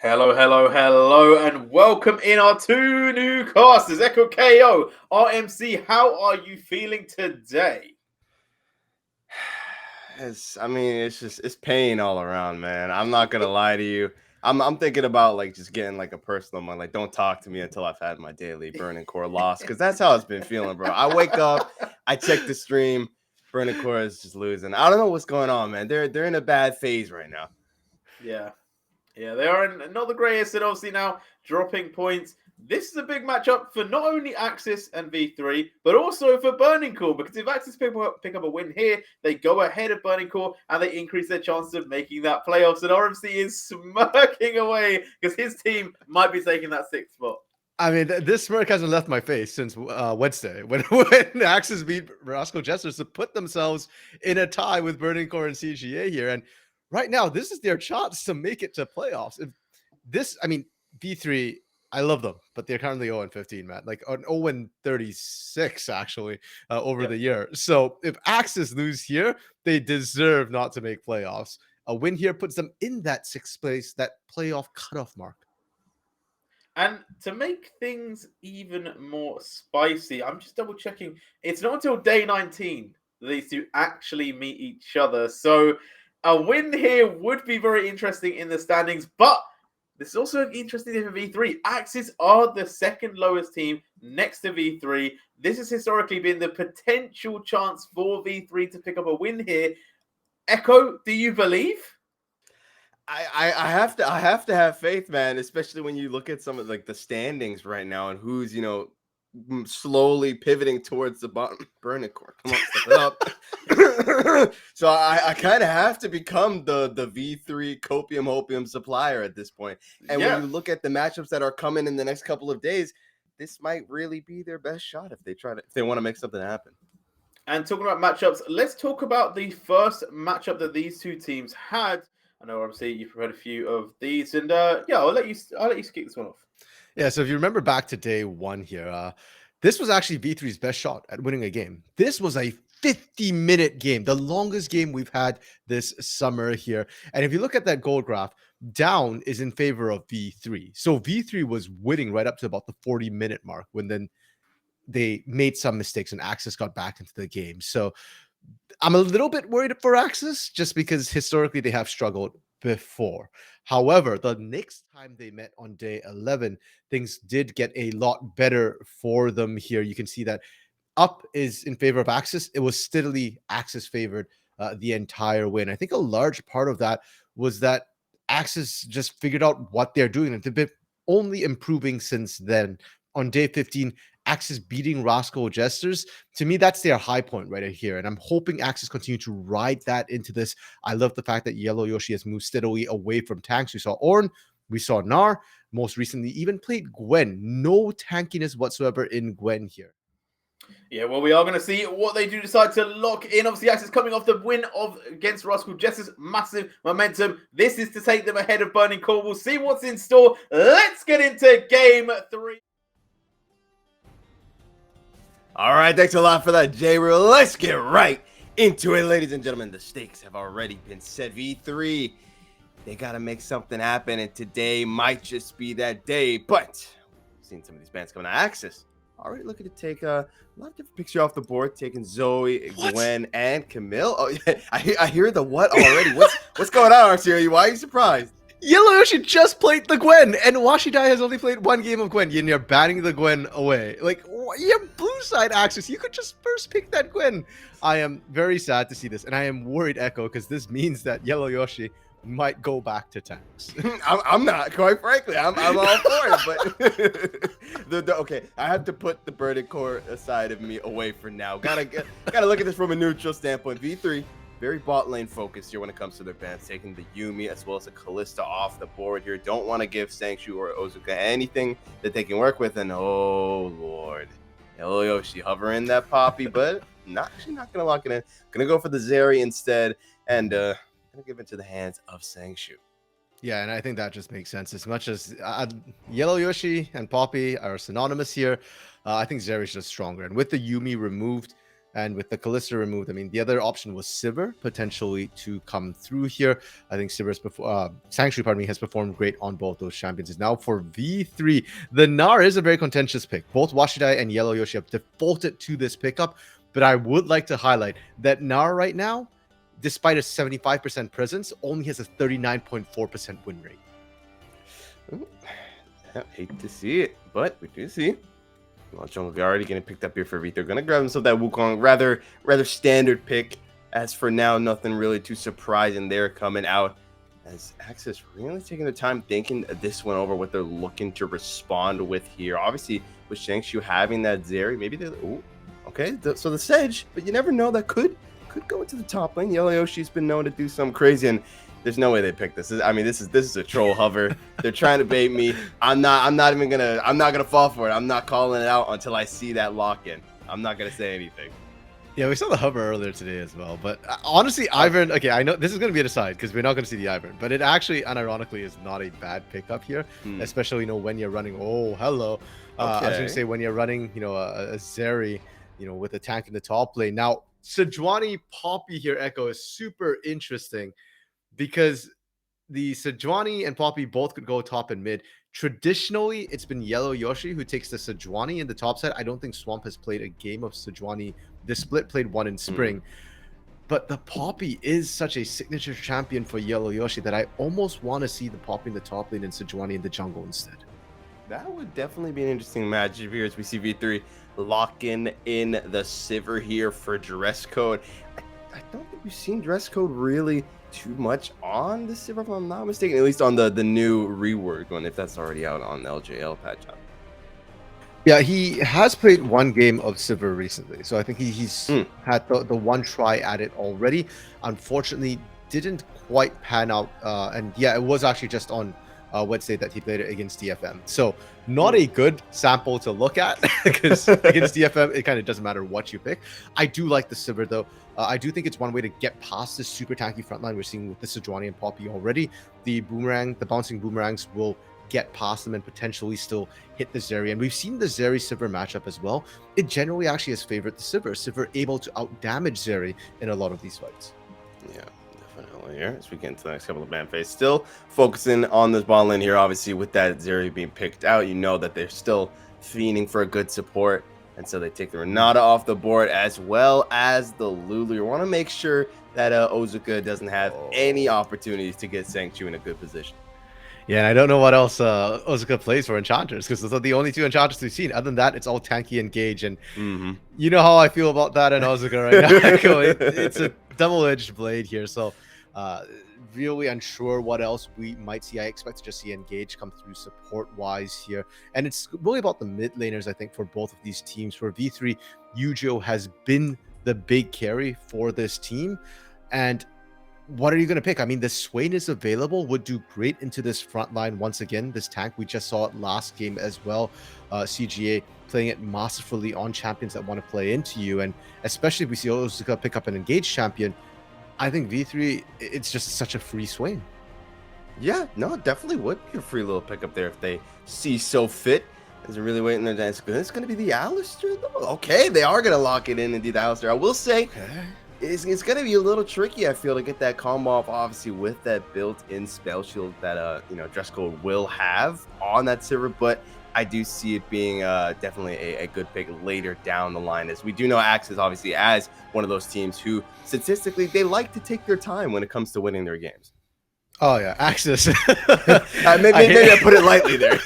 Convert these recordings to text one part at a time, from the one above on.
Hello, hello, hello, and welcome in our two new casters, Echo KO, RMC. How are you feeling today? It's pain all around, man. I'm not gonna lie to you. I'm thinking about like just getting like a personal one. Like, don't talk to me until I've had my daily burning core loss, because that's how it's been feeling, bro. I wake up, I check the stream, burning core is just losing. I don't know what's going on, man. They're in a bad phase right now. Yeah, yeah, they are not the greatest, and obviously now dropping points. This is a big matchup for not only Axis and V3, but also for Burning Core, because if Axis pick up a win here, they go ahead of Burning Core and they increase their chances of making that playoffs. And RMC is smirking away because his team might be taking that sixth spot. I mean, this smirk hasn't left my face since Wednesday when Axis beat Roscoe Jesters to put themselves in a tie with Burning Core and CGA here. And right now, this is their chance to make it to playoffs. If this, I mean, V3, I love them, but they're currently 0-15, man. Like an 0-36 actually over the year. So if Axis lose here, they deserve not to make playoffs. A win here puts them in that sixth place, that playoff cutoff mark. And to make things even more spicy, I'm just double checking. It's not until day 19 that these two actually meet each other. So a win here would be very interesting in the standings. But this is also interesting for V3. Axis are the second lowest team next to V3. This has historically been the potential chance for V3 to pick up a win here. Echo, do you believe? I have to have faith, man, especially when you look at some of like the standings right now and who's slowly pivoting towards the bottom. Burning Core, come on, step it up. So I kind of have to become the V3 copium hopium supplier at this point. And when you look at the matchups that are coming in the next couple of days, this might really be their best shot if they want to make something happen. And talking about matchups, let's talk about the first matchup that these two teams had. I know obviously you've prepared a few of these, and I'll let you kick this one off. Yeah, so if you remember back to day one here, this was actually V3's best shot at winning a game. This was a 50-minute game, the longest game we've had this summer here. And if you look at that goal graph, down is in favor of V3. So V3 was winning right up to about the 40-minute mark when then they made some mistakes and Axis got back into the game. So I'm a little bit worried for Axis just because historically they have struggled before. However, the next time they met on day 11, things did get a lot better for them here. You can see that up is in favor of Axis. It was steadily Axis favored the entire win. I think a large part of that was that Axis just figured out what they're doing and they've been only improving since then. On day 15, Axis beating Roscoe Jesters. To me, that's their high point right here. And I'm hoping Axis continue to ride that into this. I love the fact that Yellow Yoshi has moved steadily away from tanks. We saw Orn, we saw Nar, most recently even played Gwen. No tankiness whatsoever in Gwen here. Yeah, well, we are going to see what they do decide to lock in. Obviously, Axis coming off the win against Roscoe Jesters, massive momentum. This is to take them ahead of Burning Core. We'll see what's in store. Let's get into game 3. All right, thanks a lot for that, J-Real. Let's get right into it, ladies and gentlemen. The stakes have already been set. V3, they got to make something happen, and today might just be that day. But I've seen some of these bands coming to Axis. Already looking to take a lot of different picks here off the board, taking Zoe, Gwen, and Camille. Oh, yeah, I hear the what already. What's going on, Arcelia? Why are you surprised? Yellow Yoshi just played the Gwen, and Washidai has only played one game of Gwen, and you're banning the Gwen away. Like, you're blue side Axis. You could just first pick that Gwen. I am very sad to see this, and I am worried, Echo, because this means that Yellow Yoshi might go back to tanks. I'm not, quite frankly. I'm all for it, but okay, I have to put the Burning Core side of me away for now. Gotta look at this from a neutral standpoint. V3, very bot lane focused here when it comes to their bans, taking the Yumi as well as the Callista off the board here. Don't want to give Sangshu or Ozuka anything that they can work with, and oh lord, Yellow Yoshi hovering that Poppy, but not gonna lock it in. Gonna go for the Zeri instead, and gonna give it to the hands of Sangshu. Yeah, and I think that just makes sense. As much as Yellow Yoshi and Poppy are synonymous here, I think Zeri's just stronger. And with the Yumi removed, And with the Kalista removed, I mean, the other option was Sivir potentially to come through here. I think Sivir's Sanctuary, pardon me, has performed great on both those champions. Now for V3, the Gnar is a very contentious pick. Both Washidai and Yellow Yoshi have defaulted to this pickup, but I would like to highlight that Gnar right now, despite a 75% presence, only has a 39.4% win rate. Ooh, I hate to see it, but we do see. Well, Jungle already getting picked up here for V3. They're gonna grab himself that Wukong, rather standard pick. As for now, nothing really too surprising there coming out. As AXZ really taking the time thinking this one over, what they're looking to respond with here. Obviously, with Shangshu having that Zeri, maybe they're okay. So the Sedge, but you never know, that could go into the top lane. Yellow Yoshi's been known to do something crazy, and there's no way they picked this. This is a troll hover. They're trying to bait me. I'm not gonna fall for it. I'm not calling it out until I see that lock in. I'm not gonna say anything. Yeah, we saw the hover earlier today as well. But honestly, Ivern, okay, I know this is going to be an aside because we're not going to see the Ivern, but it actually, unironically, is not a bad pickup here, especially, when you're running, hello. I was going to say when you're running, a Zeri, with a tank in the top lane. Now, Sejuani Poppy here, Echo, is super interesting because the Sejuani and Poppy both could go top and mid. Traditionally, it's been Yellow Yoshi who takes the Sejuani in the top side. I don't think Swamp has played a game of Sejuani. The split played one in spring. But the Poppy is such a signature champion for Yellow Yoshi that I almost want to see the Poppy in the top lane and Sejuani in the jungle instead. That would definitely be an interesting matchup here as we see V3 locking in the Sivir here for dress code. I don't think we've seen dress code really too much on the Sivir, if I'm not mistaken, at least on the new rework one, if that's already out on the LJL patch up. Yeah, he has played one game of Sivir recently, so I think he's had the one try at it already. Unfortunately, didn't quite pan out, and yeah, it was actually just on Wednesday that he played it against DFM. So not a good sample to look at because against DFM, it kind of doesn't matter what you pick. I do like the Sivir though. I do think it's one way to get past this super tanky frontline we're seeing with the Sejuani and Poppy already. The bouncing boomerangs will get past them and potentially still hit the Zeri. And we've seen the Zeri Sivir matchup as well. It generally actually has favored the Sivir. Sivir able to out damage Zeri in a lot of these fights. Yeah. Here as we get into the next couple of ban phase, still focusing on this ball lane here. Obviously, with that Zeri being picked out, that they're still fiending for a good support, and so they take the Renata off the board as well as the Lulu. You want to make sure that Ozuka doesn't have any opportunities to get Sanctu in a good position. Yeah, and I don't know what else Ozuka plays for Enchanters because those are the only two Enchanters we've seen. Other than that, it's all tanky engage, and you know how I feel about that in Ozuka right now. It's a double-edged blade here, so. Really unsure what else we might see. I expect to just see Engage come through support-wise here. And it's really about the mid laners, I think, for both of these teams. For V3, Yu-Gi-Oh has been the big carry for this team. And what are you going to pick? I mean, the Swain is available, would do great into this front line once again. This tank, we just saw it last game as well. CGA playing it masterfully on champions that want to play into you. And especially if we see Ozuka pick up an Engage champion, I think V3, it's just such a free Swain. Yeah, no, it definitely would be a free little pickup there if they see so fit. Is it really waiting there? It's going to be the Alistar, though? Okay, they are going to lock it in and do the Alistar. I will say, it's going to be a little tricky, I feel, to get that combo off, obviously, with that built-in spell shield that, dress code will have on that Sivir, but I do see it being definitely a good pick later down the line, as we do know AXZ obviously as one of those teams who statistically they like to take their time when it comes to winning their games. Oh yeah, AXZ. maybe I put it lightly there.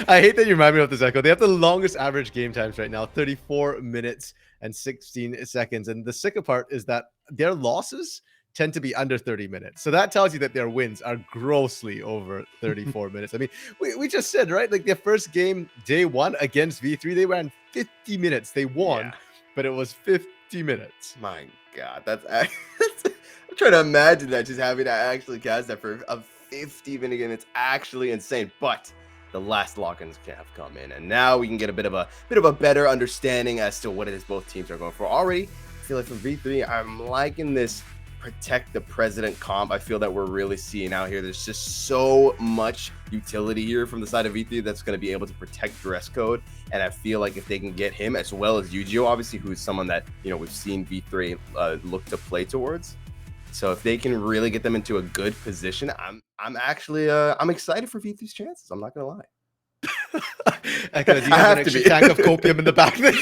I hate that you remind me of this, Echo. They have the longest average game times right now, 34 minutes and 16 seconds. And the sicker part is that their losses tend to be under 30 minutes. So that tells you that their wins are grossly over 34 minutes. I mean, we just said, right? Like their first game, day one against V3, they ran 50 minutes. They won, but it was 50 minutes. My God, that's I'm trying to imagine that, just having to actually cast that for a 50-minute game. It's actually insane. But the last lock-ins have come in, and now we can get a bit of a better understanding as to what it is both teams are going for. Already, I feel like for V3, I'm liking this protect the president comp I feel that we're really seeing out here. There's just so much utility here from the side of V3 that's going to be able to protect dress code, and I feel like if they can get him as well as Yu-Gi-Oh, obviously, who's someone that, you know, we've seen V3 look to play towards. So if they can really get them into a good position, I'm actually I'm excited for V3's chances. I'm not gonna lie. Echo, do you have an extra tank of copium in the back there?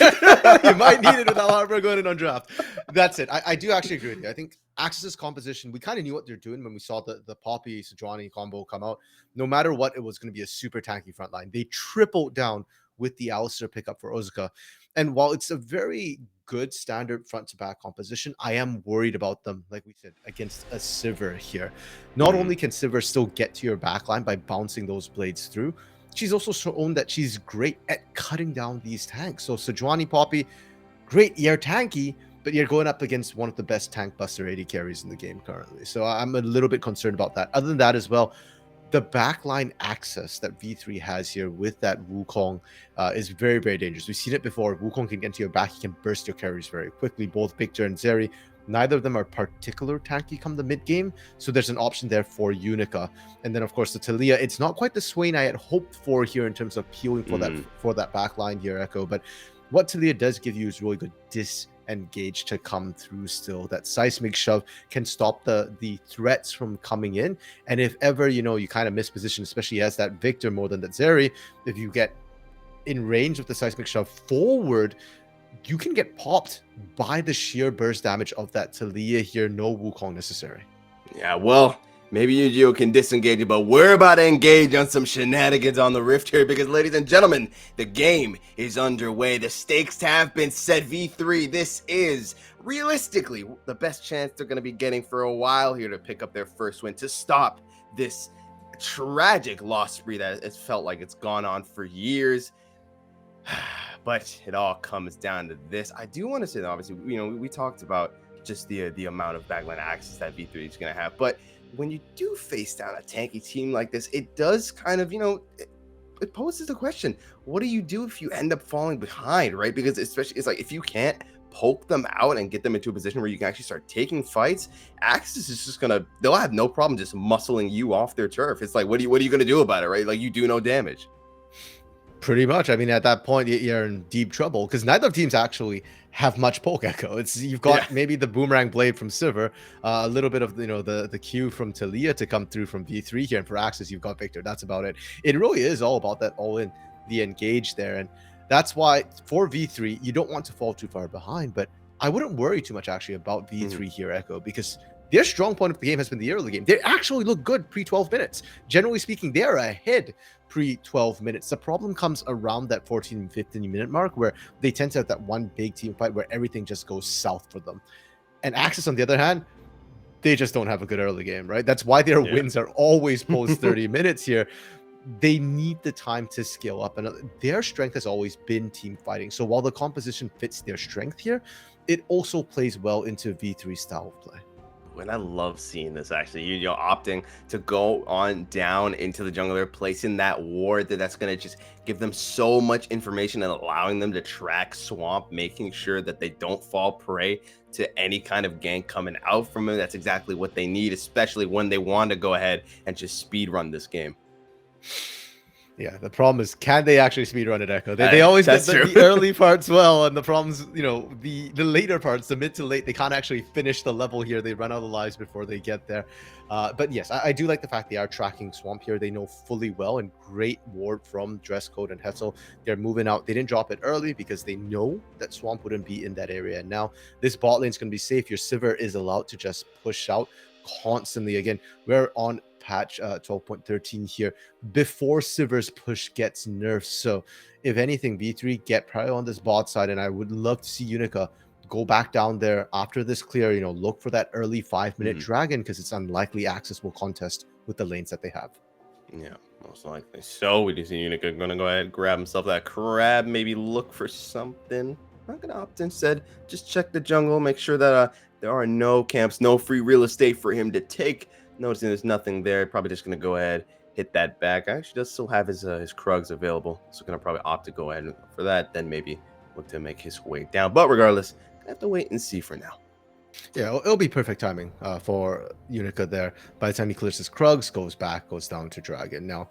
You might need it with Alhambra going in on draft. That's it. I do actually agree with you. I think AXZ's composition, we kind of knew what they're doing when we saw the Poppy Sejuani combo come out. No matter what, it was going to be a super tanky front line. They tripled down with the Alistair pickup for Ozuka. And while it's a very good standard front to back composition, I am worried about them, like we said, against a Sivir here. Not only can Sivir still get to your back line by bouncing those blades through, she's also shown that she's great at cutting down these tanks. So Sejuani Poppy, great, you're tanky, but you're going up against one of the best tank buster AD carries in the game currently. So I'm a little bit concerned about that. Other than that as well, the backline access that V3 has here with that Wukong is very, very dangerous. We've seen it before. Wukong can get to your back. He can burst your carries very quickly. Both Victor and Zeri, neither of them are particular tanky come the mid game. So there's an option there for Unica. And then, of course, the Talia. It's not quite the Swain I had hoped for here in terms of peeling for that backline here, Echo. But what Talia does give you is really good disengage to come through still. That seismic shove can stop the threats from coming in. And if ever, you know, you kind of miss position, especially as that Victor more than that Zeri, if you get in range of the seismic shove forward, you can get popped by the sheer burst damage of that Talia here. No Wukong necessary. Yeah, well, maybe Yu-Gi-Oh can disengage it, but we're about to engage on some shenanigans on the Rift here because, ladies and gentlemen, the game is underway. The stakes have been set. V3, this is realistically the best chance they're going to be getting for a while here to pick up their first win, to stop this tragic loss spree that it's felt like it's gone on for years. But it all comes down to this. I do want to say that, obviously, you know, we talked about just the amount of backline access that V3 is going to have, but when you do face down a tanky team like this, it does kind of, you know, it poses the question, what do you do if you end up falling behind, right? Because especially, it's like, if you can't poke them out and get them into a position where you can actually start taking fights, AXZ is just gonna, they'll have no problem just muscling you off their turf. It's like, what are you gonna do about it, right? Like, you do no damage. Pretty much. I mean, at that point, you're in deep trouble because neither teams actually have much poke, Echo. It's you've got maybe the boomerang blade from Sivir, a little bit of, you know, the Q from Talia to come through from V3 here, and for AXZ, you've got Victor. That's about it. It really is all about that all-in, the engage there, and that's why for V3 you don't want to fall too far behind. But I wouldn't worry too much actually about V3 here, Echo, because their strong point of the game has been the early game. They actually look good pre-12 minutes. Generally speaking, they are ahead pre-12 minutes. The problem comes around that 14 and 15 minute mark where they tend to have that one big team fight where everything just goes south for them. And AXZ, on the other hand, they just don't have a good early game, right? That's why their wins are always post 30 minutes here. They need the time to scale up, and their strength has always been team fighting. So while the composition fits their strength here, it also plays well into V3 style of play. And I love seeing this, actually. You're opting to go on down into the jungle. They're placing that ward that's going to just give them so much information and allowing them to track Swamp, making sure that they don't fall prey to any kind of gank coming out from him. That's exactly what they need, especially when they want to go ahead and just speed run this game. Yeah, the problem is, can they actually speedrun it, Echo? They always get the early parts well, and the problems, you know, the later parts, the mid to late, they can't actually finish the level here. They run out of lives before they get there. But yes, I do like the fact they are tracking Swamp here. They know fully well, and great ward from Dresscode and Hetzel. They're moving out. They didn't drop it early because they know that Swamp wouldn't be in that area. And now this bot lane is going to be safe. Your Sivir is allowed to just push out constantly. Again, we're on patch 12.13 here before Sivir's push gets nerfed. So if anything, V3 get probably on this bot side, and I would love to see Unica go back down there after this clear, you know, look for that early 5-minute dragon, because it's unlikely AXZ will contest with the lanes that they have. Yeah, most likely. So we do see Unica gonna go ahead, grab himself that crab, maybe look for something. Not gonna opt instead, just check the jungle, make sure that there are no camps, no free real estate for him to take. Noticing there's nothing there, probably just going to go ahead, hit that back. Actually does still have his Krugs available, so going to probably opt to go ahead for that, then maybe look to make his way down. But regardless, I have to wait and see for now. Yeah, it'll be perfect timing for Unica there. By the time he clears his Krugs, goes down to Dragon. Now,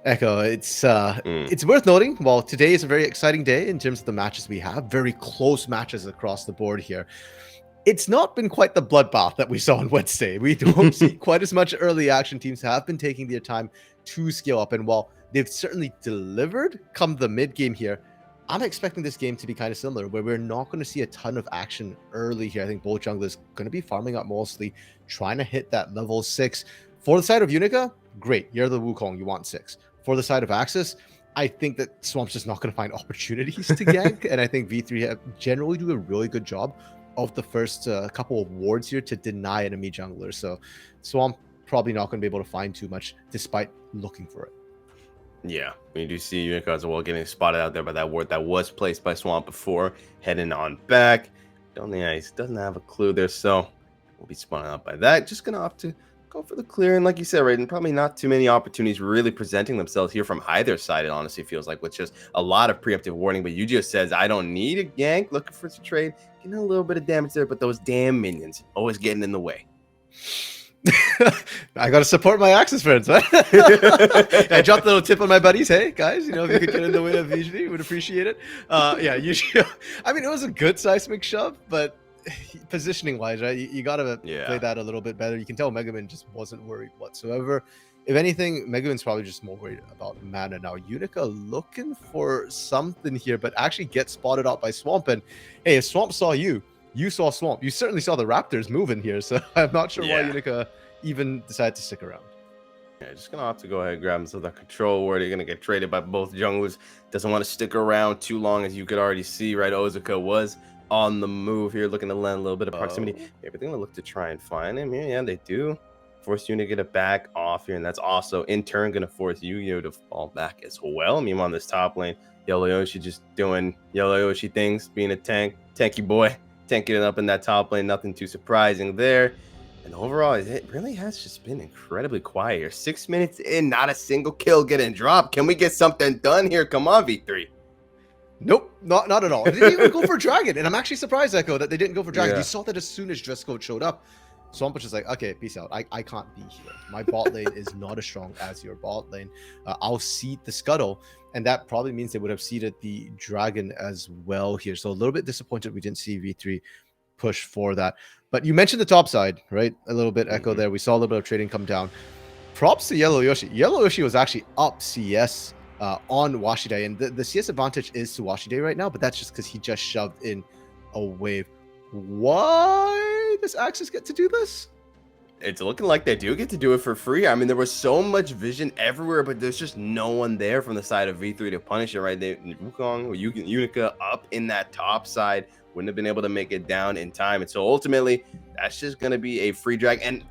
Echo, it's worth noting. While today is a very exciting day in terms of the matches we have, very close matches across the board here. It's not been quite the bloodbath that we saw on Wednesday. We don't see quite as much early action. Teams have been taking their time to scale up, and while they've certainly delivered come the mid game here, I'm expecting this game to be kind of similar, where we're not going to see a ton of action early here. I think both junglers going to be farming up mostly, trying to hit that level 6. For the side of Unica, great. You're the Wukong, you want 6. For the side of AXZ, I think that Swamp's just not going to find opportunities to gank, and I think V3 have generally do a really good job of the first couple of wards here to deny enemy junglers. So Swamp probably not going to be able to find too much despite looking for it. Yeah, we do see Unica as well getting spotted out there by that ward that was placed by Swamp before, heading on back. Don't think he doesn't have a clue there, so we'll be spotted out by that. Just gonna opt to go for the clear, and like you said, Raiden, probably not too many opportunities really presenting themselves here from either side. It honestly feels like with just a lot of preemptive warning. But Yu-Gi-Oh says, I don't need a gank, looking for some trade, getting a little bit of damage there, but those damn minions always getting in the way. I gotta support my AXZ friends, huh? I dropped a little tip on my buddies. Hey guys, if you could get in the way of VG, would appreciate it. Yeah, usually, I mean, it was a good seismic shove, but positioning wise, right, you gotta play that a little bit better. You can tell Megaman just wasn't worried whatsoever. If anything, Megaman's probably just more worried about mana now. Unica looking for something here, but actually gets spotted out by Swamp. And hey, if Swamp saw you, you saw Swamp. You certainly saw the Raptors moving here, so I'm not sure why Unica even decided to stick around. Yeah, just gonna have to go ahead and grab himself that control where they're gonna get traded by both junglers. Doesn't want to stick around too long, as you could already see, right? Ozuka was on the move here, looking to lend a little bit of proximity. Maybe they're gonna look to try and find him. Yeah, they do. Force Unica to get back off here, and that's also in turn gonna force Yu-Gi-Oh to fall back as well. Meanwhile, on this top lane, Yellow Yoshi just doing Yellow Yoshi things, being a tanky boy. Tanking it up in that top lane, nothing too surprising there. And overall, it really has just been incredibly quiet here. 6 minutes in, not a single kill getting dropped. Can we get something done here? Come on, V3. Nope, not at all. They didn't even go for Dragon, and I'm actually surprised, Echo, that they didn't go for Dragon. You saw that as soon as dress code showed up. Swamp was just like, okay, peace out. I can't be here. My bot lane is not as strong as your bot lane. I'll seed the Scuttle, and that probably means they would have seeded the Dragon as well here. So a little bit disappointed we didn't see V3 push for that. But you mentioned the top side, right? A little bit Echo there. We saw a little bit of trading come down. Props to Yellow Yoshi. Yellow Yoshi was actually up CS on Washide, and the CS advantage is to Washide right now, but that's just because he just shoved in a wave. Why does AXZ get to do this? It's looking like they do get to do it for free. I mean, there was so much vision everywhere, but there's just no one there from the side of V3 to punish it, right? Wukong or Unica up in that top side wouldn't have been able to make it down in time. And so ultimately, that's just going to be a free drag. And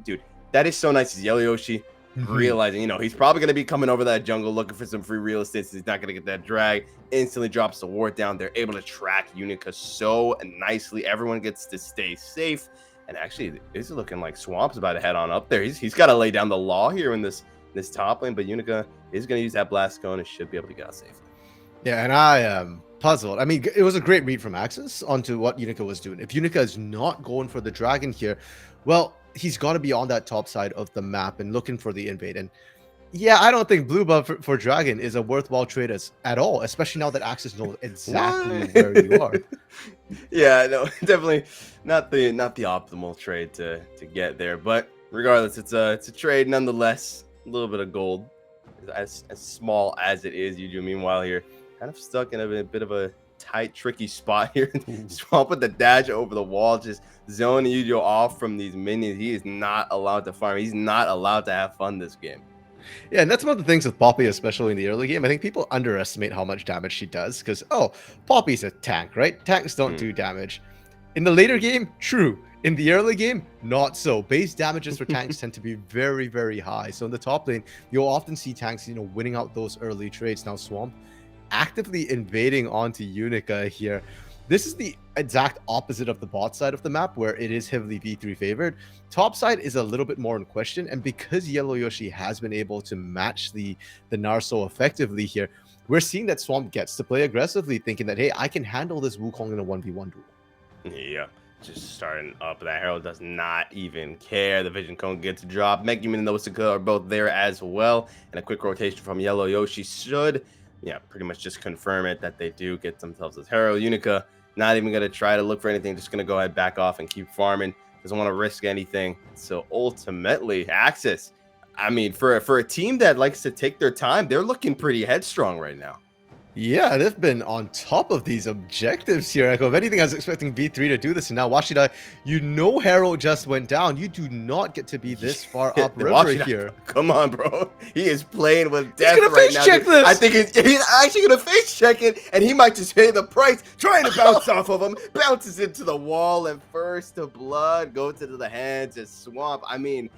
dude, that is so nice. Is Yellow Yoshi realizing, he's probably going to be coming over that jungle looking for some free real estate. So he's not going to get that drag. Instantly drops the ward down. They're able to track Unica so nicely. Everyone gets to stay safe. And actually, it's looking like Swamp's about to head on up there. He's got to lay down the law here in this top lane. But Unica is going to use that blast cone and should be able to get out safely. Yeah, and I am puzzled. I mean, it was a great read from AXZ onto what Unica was doing. If Unica is not going for the dragon here, well, he's got to be on that top side of the map and looking for the invade. And yeah, I don't think blue buff for dragon is a worthwhile trade at all, especially now that AXZ knows exactly where you are. Yeah, no, definitely not the optimal trade to get there. But regardless, it's a trade nonetheless. A little bit of gold, as small as it is. Yu-Gi-Oh meanwhile here, kind of stuck in a bit of a tight, tricky spot here. Swamp with the dash over the wall, just zoning Yu-Gi-Oh off from these minions. He is not allowed to farm. He's not allowed to have fun this game. Yeah, and that's one of the things with Poppy, especially in the early game. I think people underestimate how much damage she does because, Poppy's a tank, right? Tanks don't do damage. In the later game, true. In the early game, not so. Base damages for tanks tend to be very, very high. So in the top lane, you'll often see tanks, winning out those early trades. Now Swamp actively invading onto Unica here. This is the exact opposite of the bot side of the map, where it is heavily V3 favored. Top side is a little bit more in question, and because Yellow Yoshi has been able to match the Gnar so effectively here, we're seeing that Swamp gets to play aggressively, thinking that, hey, I can handle this Wukong in a 1v1 duel. Yeah, just starting up. That Herald does not even care. The Vision Cone gets dropped. Megumin and Nausicaa are both there as well. And a quick rotation from Yellow Yoshi should, pretty much just confirm it that they do get themselves as Herald. Unica, not even going to try to look for anything. Just going to go ahead, back off, and keep farming. Doesn't want to risk anything. So ultimately, AXZ, I mean, for a team that likes to take their time, they're looking pretty headstrong right now. Yeah, they've been on top of these objectives here, Echo. If anything, I was expecting V3 to do this, and now Washida, Herald just went down. You do not get to be this far upriver Washida, here. Come on, bro. He is playing with death He's gonna right face now. check this. I think he's actually going to face check it, and he might just pay the price, trying to bounce off of him, bounces into the wall, and first to blood goes into the hands of Swamp. I mean,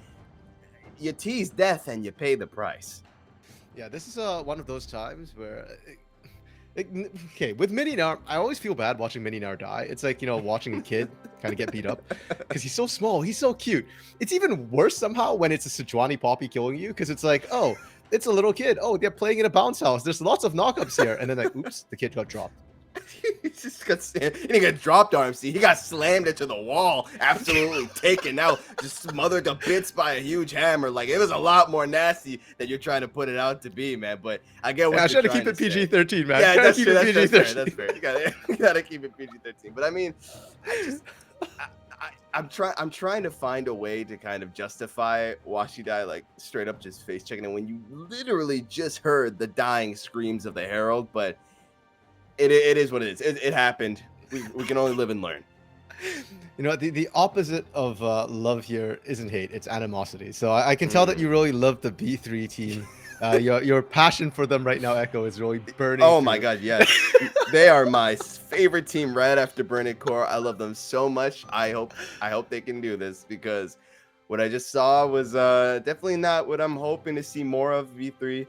you tease death, and you pay the price. Yeah, this is one of those times where... okay, with Mininar, I always feel bad watching Mininar die. It's like, watching a kid kind of get beat up because he's so small, he's so cute. It's even worse somehow when it's a Sejuani Poppy killing you because it's like, oh, it's a little kid. Oh, they're playing in a bounce house. There's lots of knockups here. And then like, oops, the kid got dropped. He didn't get dropped, RMC. He got slammed into the wall, absolutely taken out, just smothered to bits by a huge hammer. Like, it was a lot more nasty than you're trying to put it out to be, man. But I get what you're trying to say. I try to keep it PG-13, man. Yeah, that's true. That's fair. You gotta keep it PG-13. But I mean, I'm trying to find a way to kind of justify Washidai, like straight up just face checking it when you literally just heard the dying screams of the Herald, but. It is what it is. It happened. We can only live and learn. The opposite of love here isn't hate; it's animosity. So I can tell that you really love the B3 team. Your passion for them right now, Echo, is really burning. Oh my God, yes, they are my favorite team right after Burning Core. I love them so much. I hope they can do this because what I just saw was definitely not what I'm hoping to see more of V3.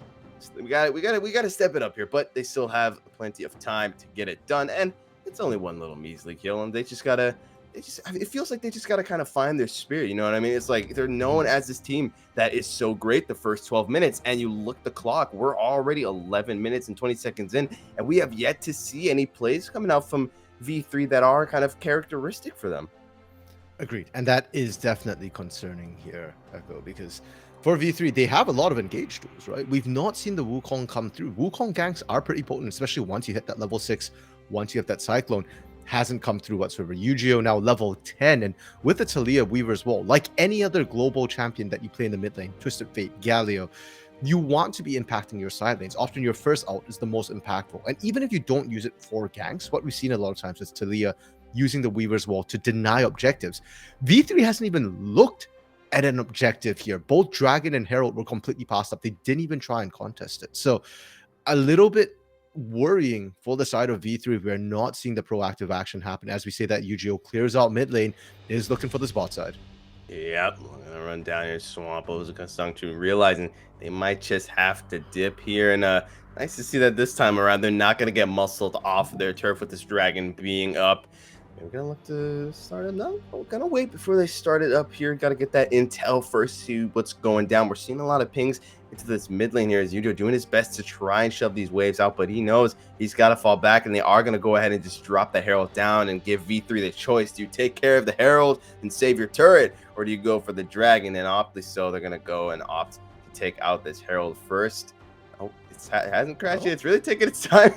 We got to step it up here, but they still have plenty of time to get it done, and it's only one little measly kill, and it feels like they just gotta kind of find their spirit. You know what I mean? It's like they're known as this team that is so great the first 12 minutes, and you look the clock, we're already 11 minutes and 20 seconds in, and we have yet to see any plays coming out from V3 that are kind of characteristic for them. Agreed, and that is definitely concerning here, Echo, because for V3, they have a lot of engaged tools, right? We've not seen the Wukong come through. Wukong ganks are pretty potent, especially once you hit that level 6, once you have that Cyclone. Hasn't come through whatsoever. Yu-Gi-Oh! Now level 10, and with the Talia Weaver's Wall, like any other global champion that you play in the mid lane, Twisted Fate, Galio, you want to be impacting your side lanes. Often your first ult is the most impactful. And even if you don't use it for ganks, what we've seen a lot of times is Talia using the Weaver's Wall to deny objectives. V3 hasn't even looked at an objective here. Both Dragon and Herald were completely passed up. They didn't even try and contest it. So a little bit worrying for the side of V3. We're not seeing the proactive action happen. As we say that Yu-Gi-Oh! Clears out mid lane, is looking for the spot side. Yep, we're gonna run down here. Swampos Consumption, realizing they might just have to dip here, and nice to see that this time around they're not gonna get muscled off their turf with this Dragon being up. We're gonna look to start it now. We're gonna wait before they start it up here. Gotta get that intel first, see what's going down. We're seeing a lot of pings into this mid lane here as Yu-Gi-Oh! Doing his best to try and shove these waves out, but he knows he's got to fall back, and they are going to go ahead and just drop the Herald down and give V3 the choice. Do you take care of the Herald and save your turret, or do you go for the Dragon? And optly so, they're going to go and opt to take out this Herald first. Oh, it hasn't crashed yet. It's really taking its time.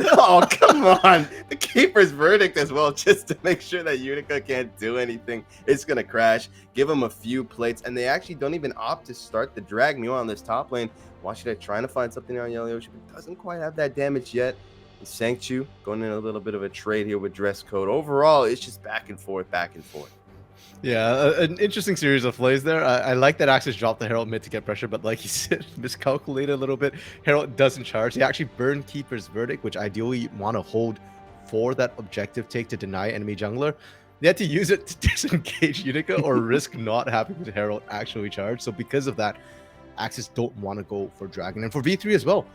Oh, come on. The Keeper's Verdict as well, just to make sure that Unica can't do anything. It's going to crash. Give him a few plates, and they actually don't even opt to start the drag. Meanwhile, on this top lane, Washida trying to find something on Yellow Yoshi, but doesn't quite have that damage yet. Sanctu going in a little bit of a trade here with Dress Code. Overall, it's just back and forth, back and forth. Yeah, an interesting series of plays there. I like that AXZ dropped the Herald mid to get pressure, but like you said, miscalculated a little bit. Herald doesn't charge. He actually burned Keeper's Verdict, which ideally you want to hold for that objective take to deny enemy jungler. They had to use it to disengage Unica or risk not having the Herald actually charge. So because of that, AXZ don't want to go for Dragon. And for V3 as well,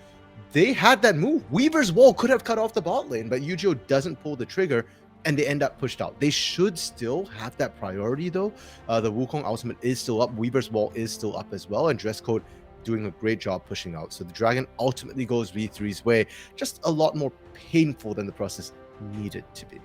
they had that move. Weaver's Wall could have cut off the bot lane, but Yu-Gi-Oh! Doesn't pull the trigger, and they end up pushed out. They should still have that priority though. The Wukong ultimate is still up. Weaver's Wall is still up as well. And Dress Code doing a great job pushing out. So the Dragon ultimately goes V3's way. Just a lot more painful than the process needed to be.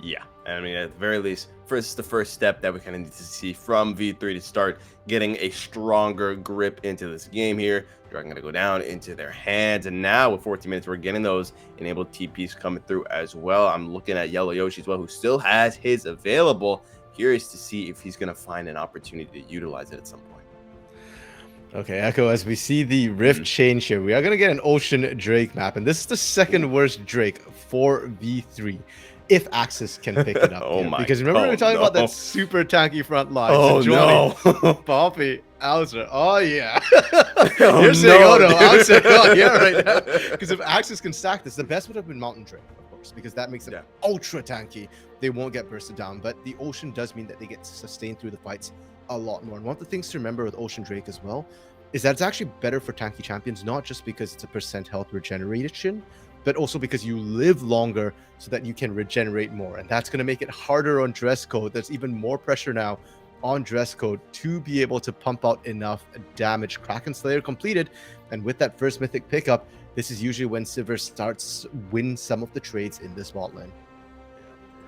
Yeah, I mean, at the very least, first the first step that we kind of need to see from V3 to start getting a stronger grip into this game here. Dragon going to go down into their hands, and now with 14 minutes, we're getting those enabled TPs coming through as well. I'm looking at Yellow Yoshi as well, who still has his available. Curious to see if he's going to find an opportunity to utilize it at some point. Okay, Echo, as we see the rift change here, we are going to get an Ocean Drake map, and this is the second worst Drake for V3. If AXZ can pick it up. Oh my because remember we were talking about that super tanky front line. Oh so no. Poppy, Alza. Oh yeah. Oh, You're saying, no, oh no, I'm dude. saying, oh yeah, right now. Because if AXZ can stack this, the best would have been Mountain Drake, of course, because that makes them ultra tanky. They won't get bursted down, but the Ocean does mean that they get sustained through the fights a lot more. And one of the things to remember with Ocean Drake as well is that it's actually better for tanky champions, not just because it's a % health regeneration, but also because you live longer so that you can regenerate more. And that's going to make it harder on Dress Code. There's even more pressure now on Dress Code to be able to pump out enough damage. Kraken Slayer completed. And with that first mythic pickup, this is usually when Sivir starts win some of the trades in this bot lane.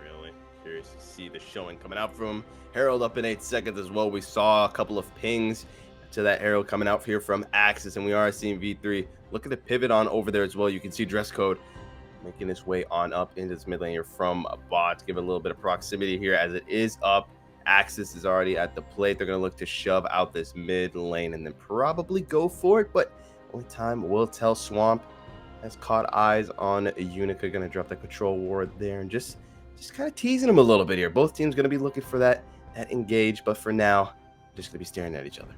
Yeah, really curious to see the showing coming out from Herald up in 8 seconds as well. We saw a couple of pings to that Herald coming out here from AXZ, and we are seeing V3 look at the pivot on over there as well. You can see Dress Code making his way on up into this mid lane here from a bot. Give it a little bit of proximity here as it is up. AXZ is already at the plate. They're going to look to shove out this mid lane and then probably go for it, but only time will tell. Swamp has caught eyes on Unica. Going to drop the control ward there and just kind of teasing him a little bit here. Both teams going to be looking for that engage, but for now, just going to be staring at each other.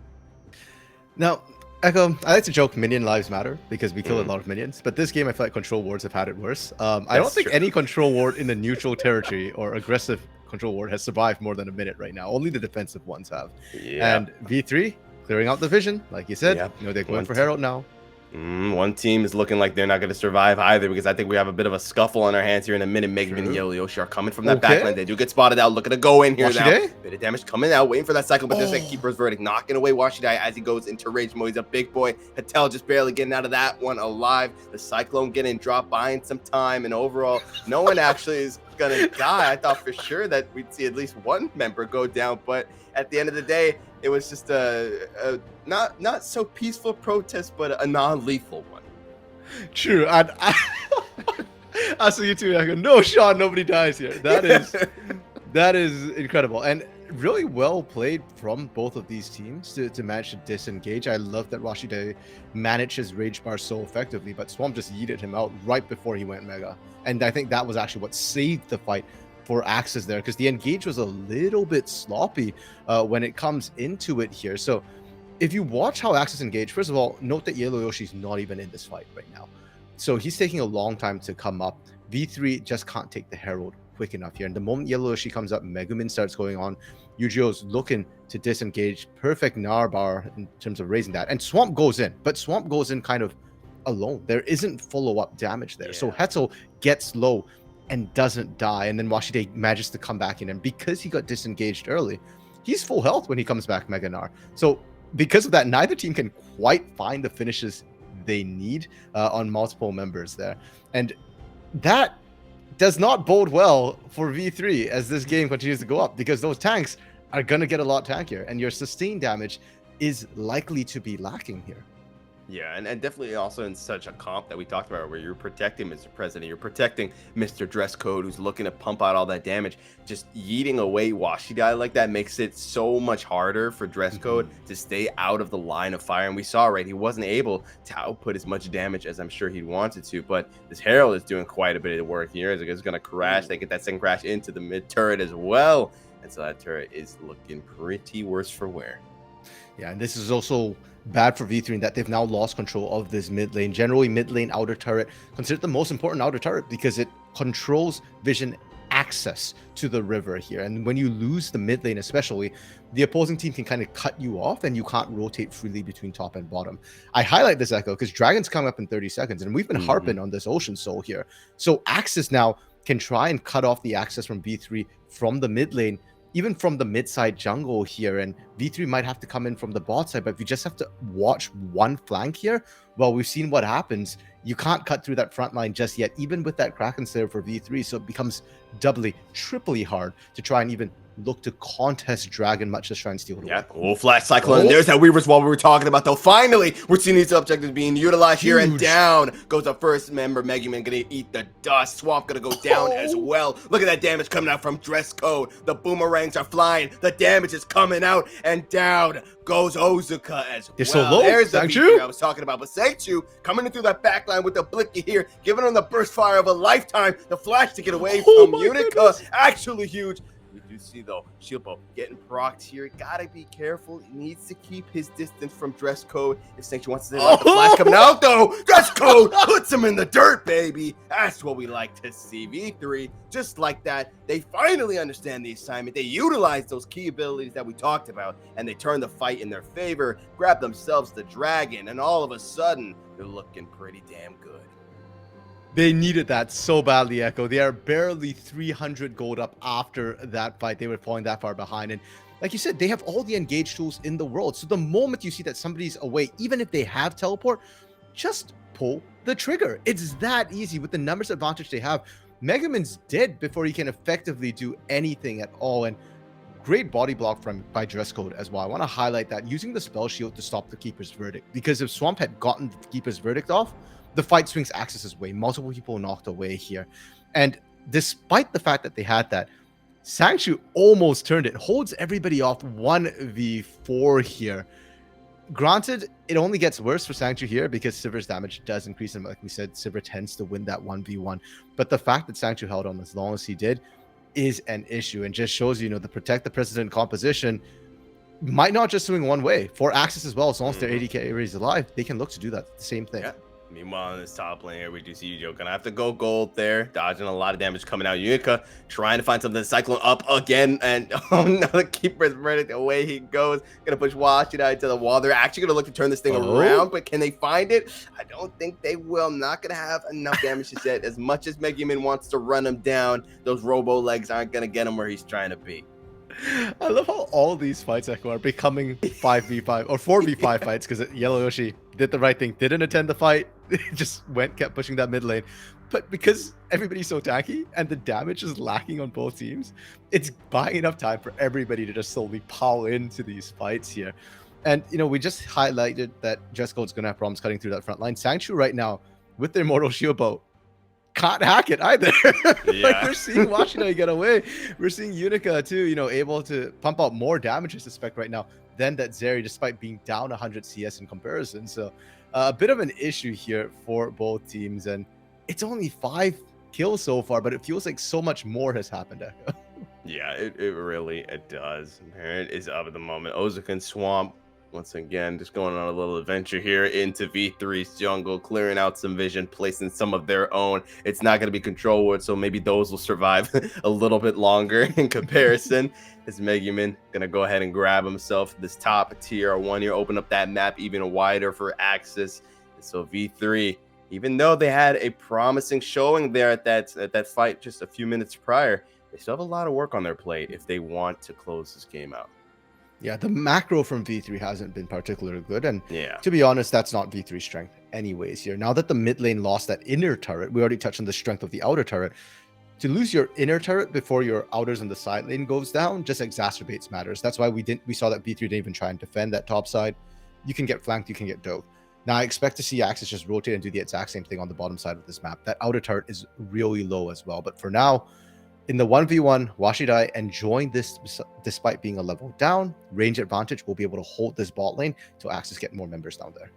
Now, Echo, I like to joke minion lives matter because we kill a lot of minions, but this game I feel like control wards have had it worse. I don't think any control ward in the neutral territory or aggressive control ward has survived more than a minute right now. Only the defensive ones have. And V3 clearing out the vision, like you said. You know, they're going for Herald now. One team is looking like they're not going to survive either, because I think we have a bit of a scuffle on our hands here in a minute. Megan and Yellow Yoshi are coming from that backline. They do get spotted out, looking to go in here now. Bit of damage coming out, waiting for that cycle, but there's that Keeper's Verdict knocking away Washidai as he goes into rage mode. He's a big boy. Hatel just barely getting out of that one alive. The Cyclone getting dropped, buying some time, and overall, no one actually is going to die. I thought for sure that we'd see at least one member go down, but at the end of the day, it was just a not so peaceful protest, but a non-lethal one. True. And I saw you too. I go, no, Sean, nobody dies here. That is incredible. And really well played from both of these teams to manage to disengage. I love that Rashide managed his rage bar so effectively, but Swamp just yeeted him out right before he went mega. And I think that was actually what saved the fight for AXZ there, because the engage was a little bit sloppy when it comes into it here. So if you watch how AXZ engage, first of all, note that Yellow Yoshi's not even in this fight right now. So he's taking a long time to come up. V3 just can't take the Herald quick enough here. And the moment Yellow Yoshi comes up, Megumin starts going on. Yu-Gi-Oh's looking to disengage. Perfect Gnar bar in terms of raising that. And Swamp goes in, but Swamp goes in kind of alone. There isn't follow-up damage there. So Hetzel gets low and doesn't die, and then Washide manages to come back in, and because he got disengaged early, he's full health when he comes back Mega Gnar. So because of that, neither team can quite find the finishes they need on multiple members there, and that does not bode well for V3 as this game continues to go up, because those tanks are going to get a lot tankier, and your sustained damage is likely to be lacking here. Yeah, and definitely also in such a comp that we talked about where you're protecting Mr. President, you're protecting Mr. Dress Code, who's looking to pump out all that damage. Just yeeting away Washidai like that makes it so much harder for Dress Code to stay out of the line of fire. And we saw, right, he wasn't able to output as much damage as I'm sure he wanted to. But this Herald is doing quite a bit of work here. It's going to crash. They get that second crash into the mid turret as well. And so that turret is looking pretty worse for wear. Yeah, and this is also bad for V3 in that they've now lost control of this mid lane. Generally, mid lane outer turret, considered the most important outer turret because it controls vision access to the river here. And when you lose the mid lane especially, the opposing team can kind of cut you off and you can't rotate freely between top and bottom. I highlight this, Echo, because Dragon's coming up in 30 seconds, and we've been harping on this Ocean Soul here. So AXZ now can try and cut off the access from V3 from the mid lane, even from the mid-side jungle here, and V3 might have to come in from the bot side, but we just have to watch one flank here. Well, we've seen what happens. You can't cut through that front line just yet, even with that Kraken Slayer for V3. So it becomes doubly, triply hard to try and even look to contest Dragon, much as try and steal it away. Yeah, flash cyclone. And there's that Weaver's Wall we were talking about, though. Finally, we're seeing these objectives being utilized here, and down goes the first member. Megumin gonna eat the dust. Swamp gonna go down as well. Look at that damage coming out from Dress Code. The boomerangs are flying. The damage is coming out, and down goes Ozuka as well. So low. There's the Sankchu I was talking about. But Sankchu coming in through that backline with the blicky here, giving him the burst fire of a lifetime. The flash to get away from Unica. Goodness. Actually huge. We do see, though, Shilpo getting procced here. Gotta be careful. He needs to keep his distance from Dress Code. If Sanctuary wants to let the flash coming out, though, Dress Code puts him in the dirt, baby. That's what we like to see. V3, just like that, they finally understand the assignment. They utilize those key abilities that we talked about, and they turn the fight in their favor, grab themselves the dragon, and all of a sudden, they're looking pretty damn good. They needed that so badly, Echo. They are barely 300 gold up after that fight. They were falling that far behind. And like you said, they have all the engage tools in the world. So the moment you see that somebody's away, even if they have teleport, just pull the trigger. It's that easy with the numbers advantage they have. Megumin's dead before he can effectively do anything at all. And great body block by Dress Code as well. I want to highlight that, using the spell shield to stop the Keeper's Verdict. Because if Swamp had gotten the Keeper's Verdict off, the fight swings AXZ's way. Multiple people knocked away here. And despite the fact that they had that, Sankchu almost turned it. Holds everybody off 1v4 here. Granted, it only gets worse for Sankchu here because Sivir's damage does increase. And like we said, Sivir tends to win that 1v1. But the fact that Sankchu held on as long as he did is an issue, and just shows, you know, the protect the president composition might not just swing one way. For AXZ as well, as long as their AD carry is alive, they can look to do that. The same thing. Yeah. Meanwhile, in this top lane here, we do see Yujo gonna have to go gold there, dodging a lot of damage coming out. Unica trying to find something, cycling up again, and oh no, the Keeper's Verdict, away he goes. Gonna push Washidai to the wall. They're actually gonna look to turn this thing around, but can they find it? I don't think they will. Not gonna have enough damage to set. As much as Megumin wants to run him down, those robo legs aren't gonna get him where he's trying to be. I love how all these fights, Echo, are becoming 5v5 or 4v5 fights, because Yellow Yoshi did the right thing, didn't attend the fight, just kept pushing that mid lane. But because everybody's so tanky and the damage is lacking on both teams, it's buying enough time for everybody to just slowly power into these fights here. And, you know, we just highlighted that Dress Code's going to have problems cutting through that front line. Sankchu right now, with their Immortal Shield Bow, can't hack it either. Yeah. Like, we're seeing Washington get away. We're seeing Unica too, you know, able to pump out more damage, I suspect, right now than that Zeri, despite being down 100 CS in comparison. So a bit of an issue here for both teams, and it's only 5 kills so far, but it feels like so much more has happened, Echo. Yeah, it really does. Parent is up at the moment. Ozuka and Swamp once again just going on a little adventure here into V3's jungle, clearing out some vision, placing some of their own. It's not going to be control wards, so maybe those will survive a little bit longer in comparison. As Megumin gonna go ahead and grab himself this top tier 1 here, open up that map even wider for AXZ. So V3, even though they had a promising showing there at that fight just a few minutes prior, they still have a lot of work on their plate if they want to close this game out. Yeah, the macro from V3 hasn't been particularly good, and yeah, to be honest, that's not V3's strength anyways here. Now that the mid lane lost that inner turret, we already touched on the strength of the outer turret. To lose your inner turret before your outers on the side lane goes down just exacerbates matters. That's why we saw that V3 didn't even try and defend that top side. You can get flanked, you can get dove. Now I expect to see AXZ just rotate and do the exact same thing on the bottom side of this map. That outer turret is really low as well, but for now, in the 1v1, Washidai enjoying this despite being a level down. Range advantage will be able to hold this bot lane till AXZ get more members down there.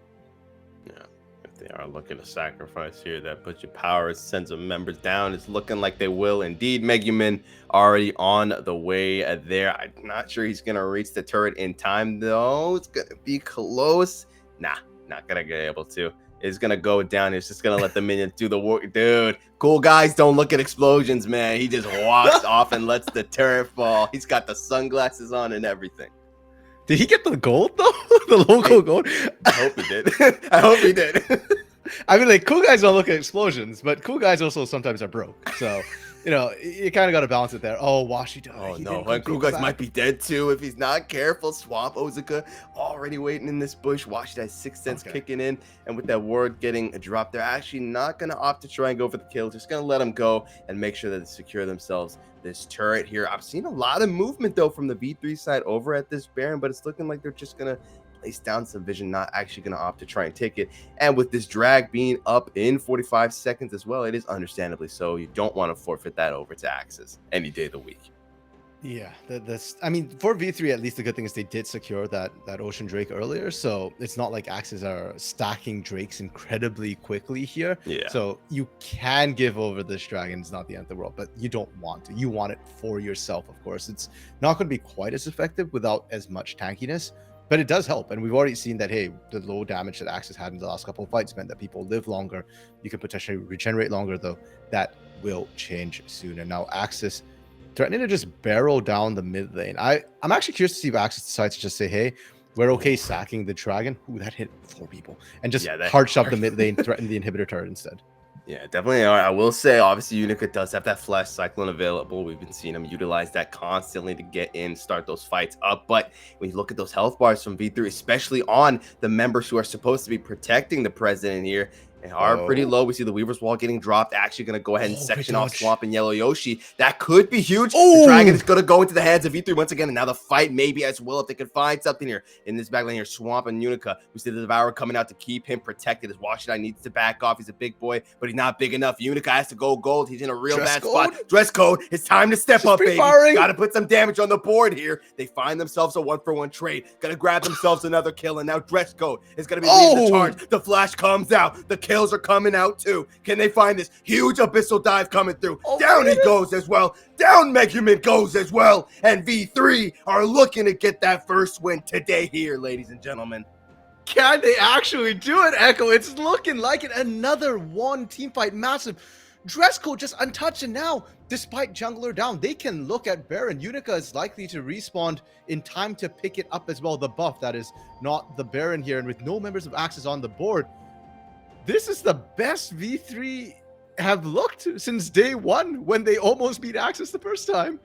Yeah, if they are looking to sacrifice here, that puts your power, sends some members down. It's looking like they will indeed. Megumin already on the way there. I'm not sure he's going to reach the turret in time, though. It's going to be close. Nah, not going to get able to. Is gonna go down. He's just gonna let the minions do the work. Dude, cool guys don't look at explosions, man. He just walks off and lets the turret fall. He's got the sunglasses on and everything. Did he get the gold though? The local gold? I hope he did. I hope he did. I mean, like, cool guys don't look at explosions, but cool guys also sometimes are broke. So you kind of got to balance it there. Oh, Washington. Oh he no, didn't and complete the Kugas back. might be dead too if he's not careful. Swamp Ozaka already waiting in this bush. Washington has 6 cents Okay. kicking in, and with that ward getting a drop, they're actually not going to opt to try and go for the kill. Just going to let them go and make sure that they secure themselves this turret here. I've seen a lot of movement though from the V3 side over at this Baron, but it's looking like they're just going to place down some vision, not actually going to opt to try and take it. And with this drag being up in 45 seconds as well, it is understandably so. You don't want to forfeit that over to AXZ any day of the week. Yeah, that's. I mean, for V3, at least the good thing is they did secure that Ocean Drake earlier, so it's not like AXZ are stacking Drakes incredibly quickly here. Yeah. So you can give over this dragon. It's not the end of the world, but you don't want to. You want it for yourself, of course. It's not going to be quite as effective without as much tankiness, but it does help. And we've already seen that, hey, the low damage that AXZ had in the last couple of fights meant that people live longer. You can potentially regenerate longer, though. That will change soon. And now AXZ threatening to just barrel down the mid lane. I'm actually curious to see if AXZ decides to just say, hey, we're okay sacking the dragon. Ooh, that hit 4 people. And just hard shove the mid lane, threaten the inhibitor turret instead. Yeah, definitely. I will say, obviously, Unica does have that Flash Cyclone available. We've been seeing him utilize that constantly to get in, start those fights up. But when you look at those health bars from V3, especially on the members who are supposed to be protecting the president here, they are pretty low. We see the Weaver's Wall getting dropped. Actually going to go ahead and section off Swamp and Yellow Yoshi. That could be huge. The dragon is going to go into the hands of V3 once again. And now the fight maybe as well if they can find something here in this back lane here. Swamp and Unica. We see the Devourer coming out to keep him protected as Washington needs to back off. He's a big boy, but he's not big enough. Unica has to go gold. He's in a real bad spot. Dress code. It's time to step up, baby. Got to put some damage on the board here. They find themselves a 1-for-1 trade. Got to grab themselves another kill. And now Dress code is going to be leading the charge. The flash comes out. The kills are coming out too. Can they find this huge abyssal dive coming through? Down he goes as well. Down Megumin goes as well. And V3 are looking to get that first win today here, ladies and gentlemen. Can they actually do it, Echo? It's looking like it. Another one team fight, massive. Dress code just untouched, and now, despite jungler down, they can look at Baron. Unica is likely to respawn in time to pick it up as well. The buff, that is not the Baron here, and with no members of AXZ on the board, this is the best V3 have looked since day one when they almost beat AXZ the first time.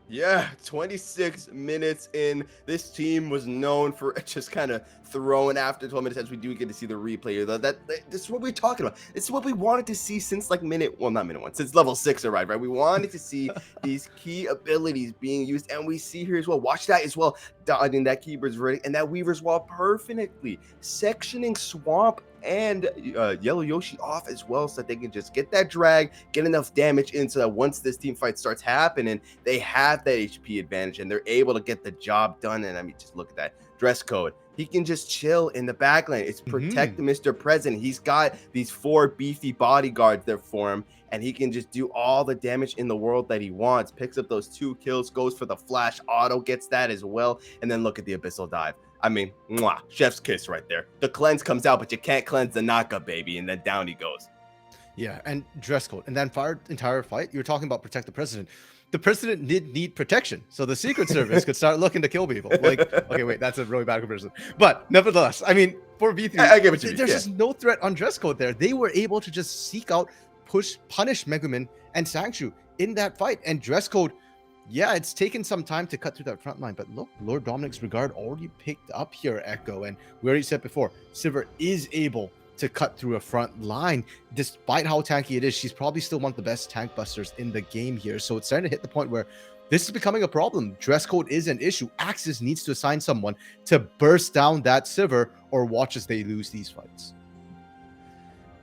Yeah, 26 minutes in. This team was known for just kind of throwing after 12 minutes as we do get to see the replay here. This is what we're talking about. This is what we wanted to see since like not minute 1, since level 6 arrived, right? We wanted to see these key abilities being used, and we see here as well. Watch that as well. Dodging that Keeper's Verdict and that Weaver's Wall perfectly. Sectioning Swamp and Yellow Yoshi off as well so that they can just get that drag, get enough damage in so that once this team fight starts happening, they have that HP advantage and they're able to get the job done. And I mean, just look at that dress code. He can just chill in the back lane. It's protect Mr. President. He's got these 4 beefy bodyguards there for him, and he can just do all the damage in the world that he wants. Picks up those 2 kills, goes for the flash auto, gets that as well. And then look at the abyssal dive. I mean, mwah, chef's kiss right there. The cleanse comes out, but you can't cleanse the Naka, baby. And then down he goes. Yeah, and dress code. And then for our entire fight, you were talking about protect the president. The president did need protection, so the Secret Service could start looking to kill people. Like, okay, wait, that's a really bad comparison. But nevertheless, I mean, for V3, I get what you mean. There's just no threat on dress code there. They were able to just seek out, punish Megumin and Sangshu in that fight. And dress code, yeah, it's taken some time to cut through that front line, but look, Lord Dominic's regard already picked up here, Echo. And we already said before, Sivir is able to cut through a front line. Despite how tanky it is, she's probably still one of the best tank busters in the game here. So it's starting to hit the point where this is becoming a problem. Dress code is an issue. AXZ needs to assign someone to burst down that Sivir or watch as they lose these fights.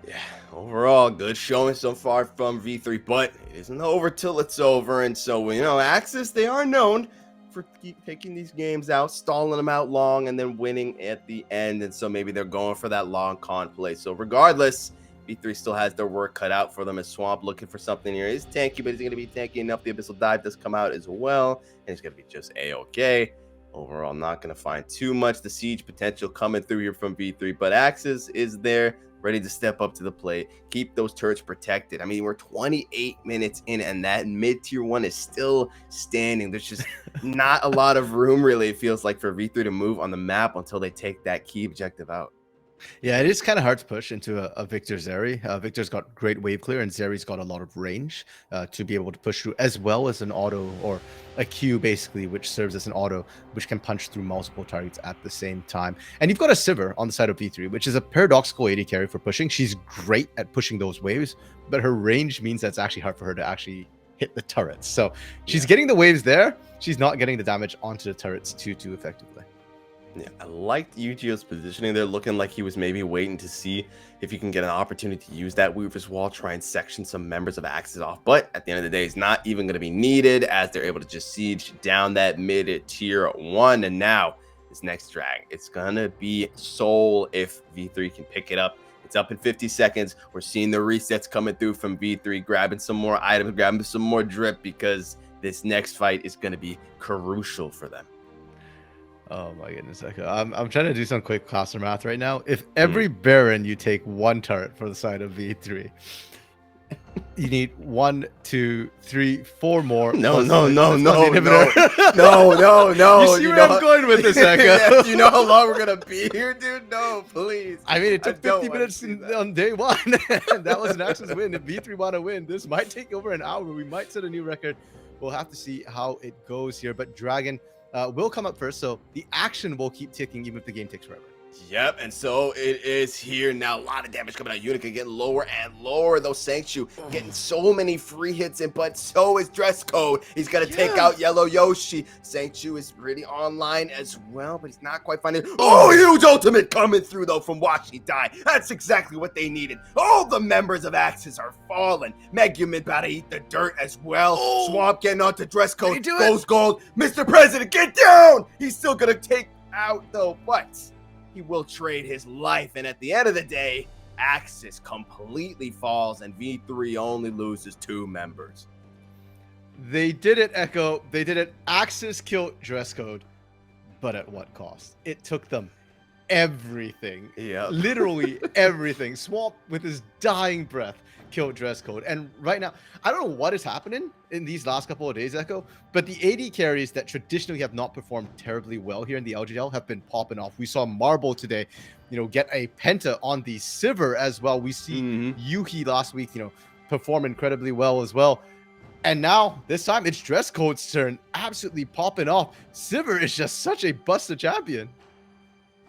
Yeah, overall, good showing so far from V3, but it isn't over till it's over. And so, you know, AXZ, they are known for taking these games out, stalling them out long, and then winning at the end. And so maybe they're going for that long con play. So regardless, V3 still has their work cut out for them as Swamp looking for something here. He's tanky, but he's going to be tanky enough. The Abyssal Dive does come out as well, and it's going to be just A-okay. Overall, not going to find too much. The siege potential coming through here from V3, but AXZ is there, ready to step up to the plate, keep those turrets protected. I mean, we're 28 minutes in, and that mid-tier 1 is still standing. There's just not a lot of room, really, it feels like, for V3 to move on the map until they take that key objective out. Yeah, it is kind of hard to push into a Victor Zeri. Victor's got great wave clear, and Zeri's got a lot of range to be able to push through, as well as an auto or a Q, basically, which serves as an auto, which can punch through multiple targets at the same time. And you've got a Sivir on the side of V3, which is a paradoxical AD carry for pushing. She's great at pushing those waves, but her range means that's actually hard for her to actually hit the turrets. So she's getting the waves there. She's not getting the damage onto the turrets too effectively. Yeah, I liked Yu-Gi-Oh's positioning there, looking like he was maybe waiting to see if he can get an opportunity to use that Weaver's Wall, try and section some members of AXZ off. But at the end of the day, it's not even going to be needed, as they're able to just siege down that mid tier 1. And now this next drag, it's going to be Soul if V3 can pick it up. It's up in 50 seconds. We're seeing the resets coming through from V3, grabbing some more items, grabbing some more drip, because this next fight is going to be crucial for them. Oh my goodness, Echo. I'm trying to do some quick cluster math right now. If every Baron you take 1 turret for the side of V3, you need 1, 2, 3, 4 more. No. You see You where I'm going with this, Echo? Yeah, you know how long we're gonna be here, dude? No, please. I mean, it took 50 minutes on day 1. That was an AXZ win. If V3 want to win, this might take over an hour. We might set a new record. We'll have to see how it goes here. But Dragon will come up first, so the action will keep ticking even if the game takes forever. Yep, and so it is here now. A lot of damage coming out. Unica getting lower and lower, though. Sanctu getting so many free hits in, but so is Dress Code. He's going to take out Yellow Yoshi. Sanctu is really online as well, but he's not quite finding it. Oh, huge ultimate coming through, though, from Washi Dai. That's exactly what they needed. All the members of AXZ are falling. Megumin about to eat the dirt as well. Swamp getting onto Dress Code. Goes gold. Mr. President, get down! He's still going to take out, though, but he will trade his life, and at the end of the day, AXZ completely falls, and V3 only loses 2 members. They did it, Echo. They did it. AXZ killed Dress Code, but at what cost? It took them everything. Yeah, literally everything. Swamp, with his dying breath, killed Dress Code. And right now, I don't know what is happening in these last couple of days, Echo, but the AD carries that traditionally have not performed terribly well here in the LJL have been popping off. We saw Marble today, get a penta on the Sivir as well. We see Yuhi last week, perform incredibly well as well. And now, this time, it's Dress Code's turn, absolutely popping off. Sivir is just such a buster champion.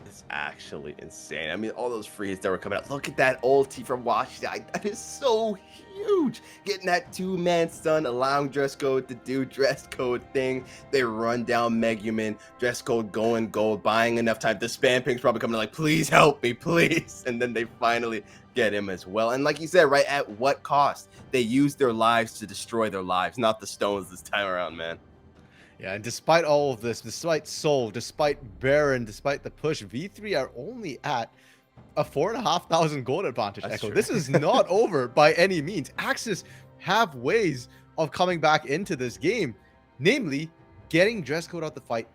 It's actually insane. I mean, all those free hits that were coming out. Look at that ulti from Washington. That is so huge. Getting that 2-man stun, allowing Dress Code to do Dress Code thing. They run down Megumin. Dress Code going gold, buying enough time. The spam ping's probably coming like, please help me, please. And then they finally get him as well. And like you said, right, at what cost? They used their lives to destroy their lives, not the stones this time around, man. Yeah, and despite all of this, despite Soul, despite Baron, despite the push, V3 are only at a 4,500 gold advantage. That's Echo. true. This is not over by any means. AXZ have ways of coming back into this game, namely getting Dress Code out the fight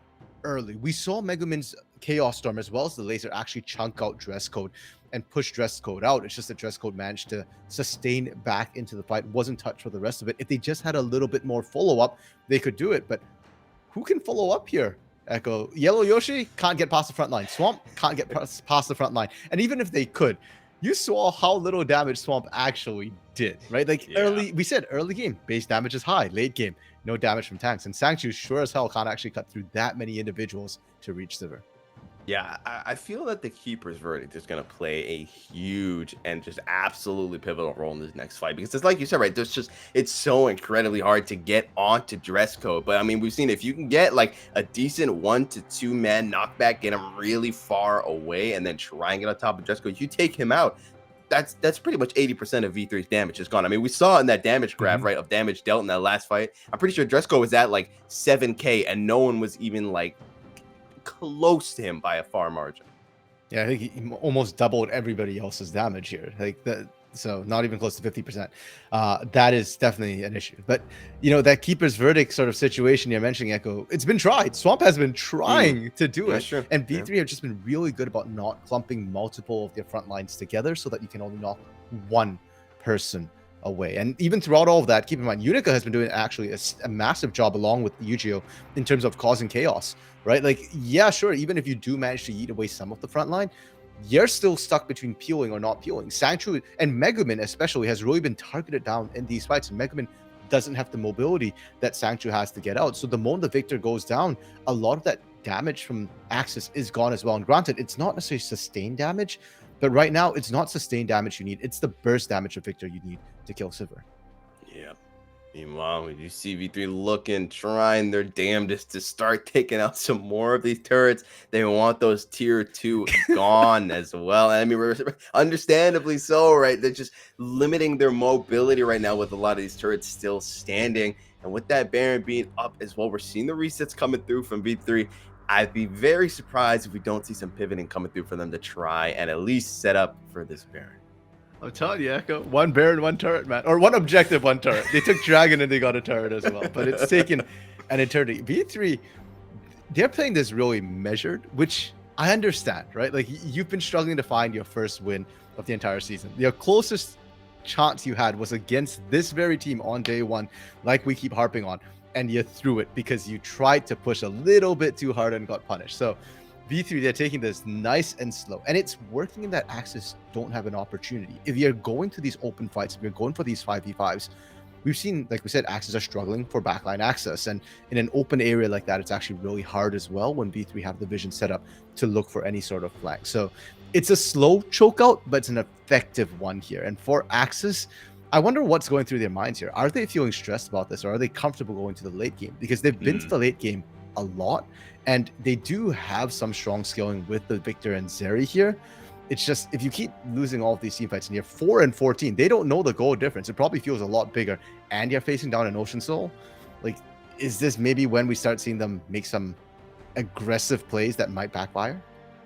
early. We saw Megumin's Chaos Storm as well as the laser actually chunk out Dress Code and push Dress Code out. It's just that Dress Code managed to sustain back into the fight, wasn't touched for the rest of it. If they just had a little bit more follow-up, they could do it, but who can follow up here, Echo? Yellow Yoshi can't get past the front line. Swamp can't get past the front line. And even if they could, you saw how little damage Swamp actually did, right? Like early, we said early game, base damage is high. Late game, no damage from tanks. And Sanctu sure as hell can't actually cut through that many individuals to reach Sivir. Yeah, I feel that the Keeper's Verdict is going to play a huge and just absolutely pivotal role in this next fight, because it's like you said, right, it's so incredibly hard to get onto Dress Code. But I mean, we've seen if you can get like a decent 1 to 2 man knockback, get him really far away, and then try and get on top of Dress Code, you take him out. That's pretty much 80% of V3's damage is gone. I mean, we saw in that damage graph, right, of damage dealt in that last fight. I'm pretty sure Dress Code was at like 7K, and no one was even like close to him by a far margin. Yeah, I think he almost doubled everybody else's damage here. Like that, so not even close to 50%. That is definitely an issue. But that Keeper's Verdict sort of situation you're mentioning, Echo, it's been tried. Swamp has been trying to do it. True. And V3 have just been really good about not clumping multiple of their front lines together so that you can only knock one person away. And even throughout all of that, keep in mind, Unica has been doing actually a massive job along with Yu-Gi-Oh in terms of causing chaos, right? Like, yeah, sure, even if you do manage to eat away some of the front line, you're still stuck between peeling or not peeling. Sangchu and Megumin especially has really been targeted down in these fights, and Megumin doesn't have the mobility that Sangchu has to get out. So the moment the Victor goes down, a lot of that damage from AXZ is gone as well. And granted, it's not necessarily sustained damage, but right now it's not sustained damage you need. It's the burst damage of Victor you need to kill Sivir. Yeah. Meanwhile, you see V3 looking, trying their damnedest to start taking out some more of these turrets. They want those tier 2 gone as well. I mean, we're understandably so, right? They're just limiting their mobility right now with a lot of these turrets still standing. And with that Baron being up as well, we're seeing the resets coming through from V3. I'd be very surprised if we don't see some pivoting coming through for them to try and at least set up for this Baron. I'm telling you, Echo, one Baron, one turret, man. Or one objective, one turret. They took Dragon and they got a turret as well. But it's taken an eternity. V3, they're playing this really measured, which I understand, right? Like, you've been struggling to find your first win of the entire season. Your closest chance you had was against this very team on day one, like we keep harping on. And you threw it because you tried to push a little bit too hard and got punished. So V3, they're taking this nice and slow, and it's working in that AXZ don't have an opportunity. If you're going to these open fights, if you're going for these 5v5s, we've seen, like we said, AXZ are struggling for backline access, and in an open area like that, it's actually really hard as well when V3 have the vision set up to look for any sort of flank. So it's a slow choke out, but it's an effective one here. And for AXZ, I wonder what's going through their minds here. Are they feeling stressed about this, or are they comfortable going to the late game? Because they've been to the late game a lot, and they do have some strong scaling with the Victor and Zeri here. It's just, if you keep losing all of these team fights and you're 4-14, they don't know the goal difference. It probably feels a lot bigger, and you're facing down an Ocean Soul. Like, is this maybe when we start seeing them make some aggressive plays that might backfire?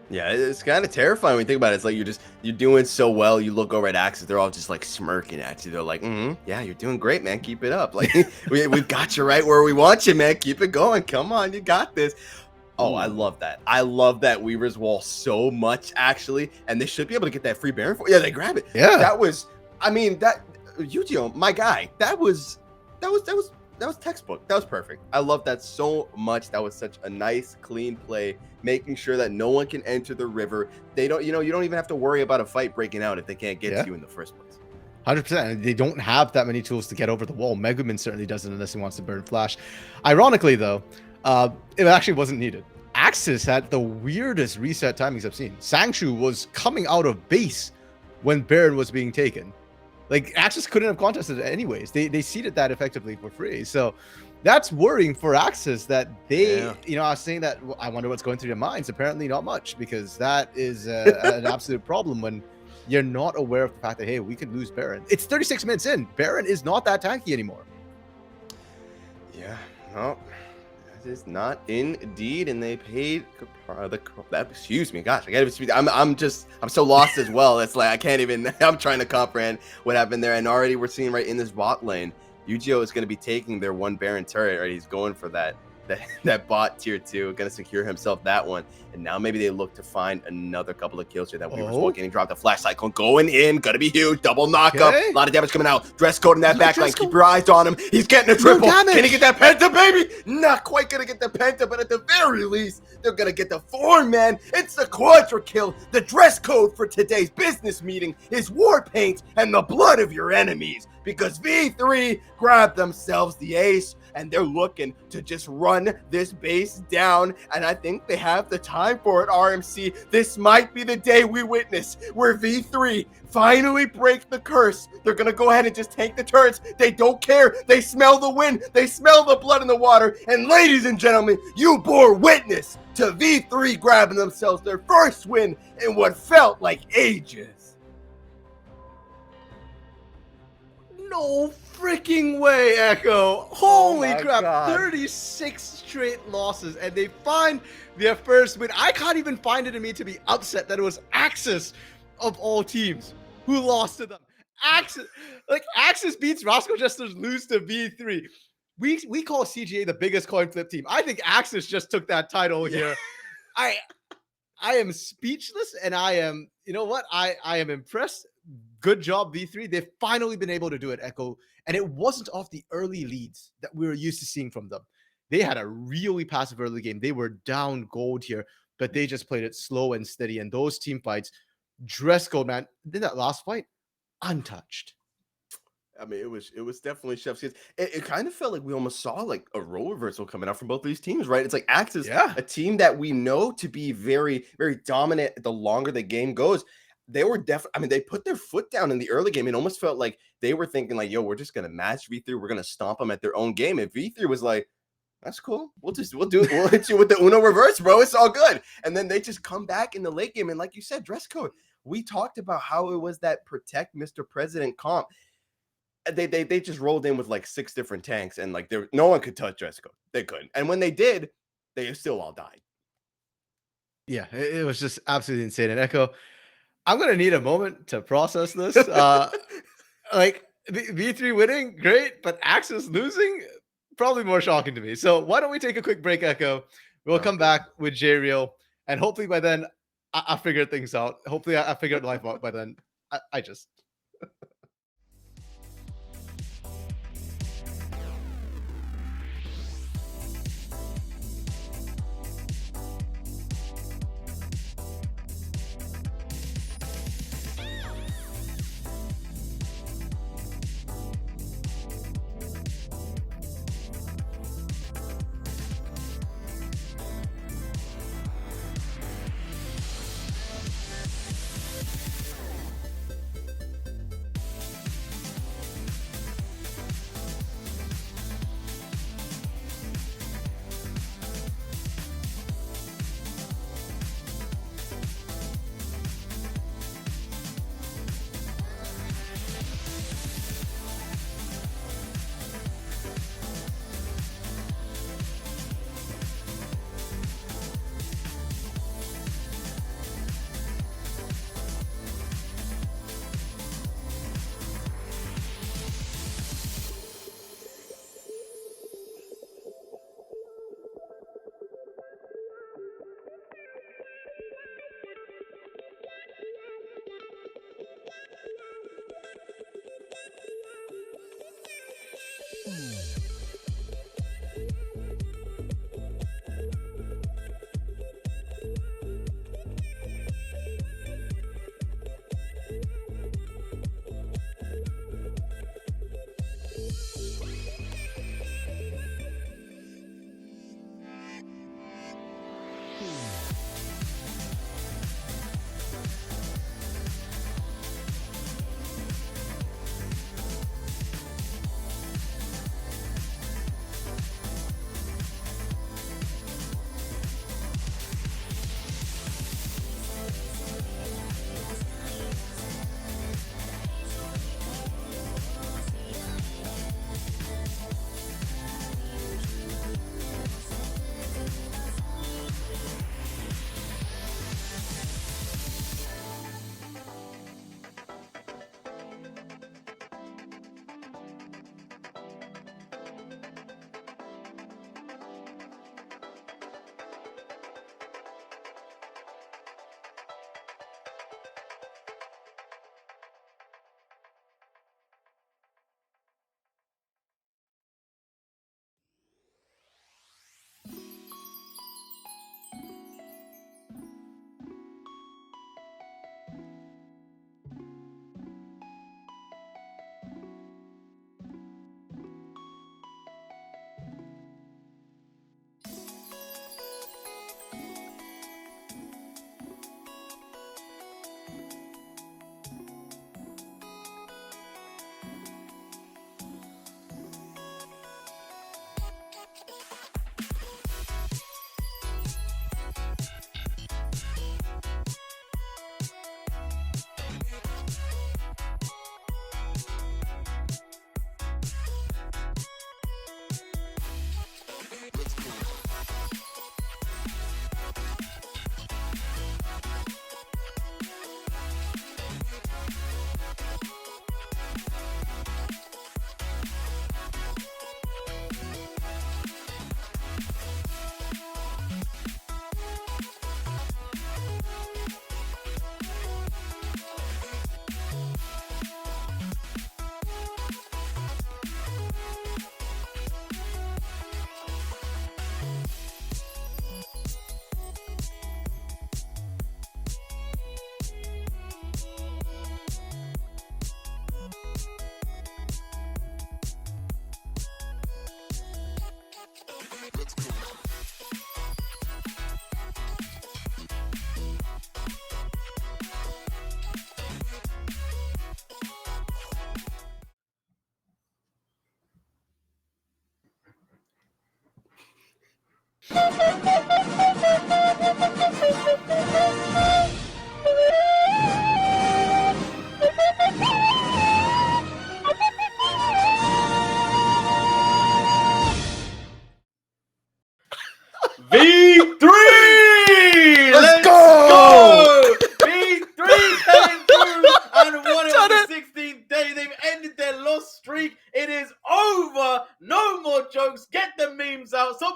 Yeah, it's kind of terrifying when you think about it. It's like you're doing so well. You look over at AXZ, they're all just like smirking at you. They're like, yeah, you're doing great, man. Keep it up. Like, we've got you right where we want you, man. Keep it going. Come on, you got this. Oh, I love that. I love that Weaver's Wall so much, actually. And they should be able to get that free Baron for. Yeah, they grab it. Yeah. That was, I mean, that Yu-Gi-Oh, my guy. That was textbook. That was perfect. I love that so much. That was such a nice, clean play, making sure that no one can enter the river. They don't, you don't even have to worry about a fight breaking out if they can't get to you in the first place. 100%. They don't have that many tools to get over the wall. Megumin certainly doesn't unless he wants to burn Flash. Ironically, though, it actually wasn't needed. AXZ had the weirdest reset timings I've seen. Sangchu was coming out of base when Baron was being taken. Like, AXZ couldn't have contested it anyways. They seeded that effectively for free. So that's worrying for AXZ that they, I was saying that I wonder what's going through their minds. Apparently not much, because that is an absolute problem when you're not aware of the fact that, hey, we could lose Baron. It's 36 minutes in. Baron is not that tanky anymore. Yeah, no. Is not indeed, and they paid excuse me, gosh, I gotta speak. I'm so lost as well. It's like I can't even. I'm trying to comprehend what happened there, and already we're seeing right in this bot lane, Yu-Gi-Oh is going to be taking their one Baron turret. Right, he's going for that bot tier 2, going to secure himself that one, and now maybe they look to find another couple of kills here. That Weaver's Wall getting dropped. The Flash Cyclone going in, gonna be huge. Double knockup, a lot of damage coming out. Dress code in that backline. Keep your eyes on him. He's getting a triple. Can he get that penta, baby? Not quite gonna get the penta, but at the very least, they're gonna get the 4-man. It's the quadra kill. The dress code for today's business meeting is war paint and the blood of your enemies, because V3 grabbed themselves the ace, and they're looking to just run this base down, and I think they have the time for it, RMC. This might be the day we witness where V3 finally break the curse. They're going to go ahead and just tank the turrets. They don't care. They smell the wind. They smell the blood in the water. And ladies and gentlemen, you bore witness to V3 grabbing themselves their first win in what felt like ages. No freaking way, Echo. Holy crap. God. 36 straight losses, and they find their first win. I can't even find it in me to be upset that it was AXZ of all teams who lost to them. AXZ beats Roscoe Jesters, lose to V3. We call CGA the biggest coin flip team. I think AXZ just took that title here. I am speechless, and I am, you know what? I am impressed. Good job, V3. They've finally been able to do it, Echo. And it wasn't off the early leads that we were used to seeing from them. They had a really passive early game. They were down gold here, but they just played it slow and steady. And those team fights Dress code, man. Did that last fight untouched. I mean, it was definitely Chef's kiss. It kind of felt like we almost saw like a role reversal coming out from both these teams, right? It's like AXZ, Yeah. a team that we know to be very, very dominant the longer the game goes. They were definitely, I mean, they put their foot down in the early game. It almost felt like they were thinking, like, yo, we're just gonna match V3, we're gonna stomp them at their own game. And V3 was like, that's cool. We'll hit you with the Uno reverse, bro. It's all good. And then they just come back in the late game. And like you said, dress code. We talked about how it was that protect Mr. President comp. They just rolled in with like 6 different tanks, and like no one could touch dress code. They couldn't. And when they did, they still all died. Yeah, it was just absolutely insane. And Echo, I'm gonna need a moment to process this. Like V3 winning, great, but Axis losing, probably more shocking to me. So why don't we take a quick break, Echo? We'll come back with J Real, and hopefully by then I figured things out. Hopefully I figured life out by then. I just.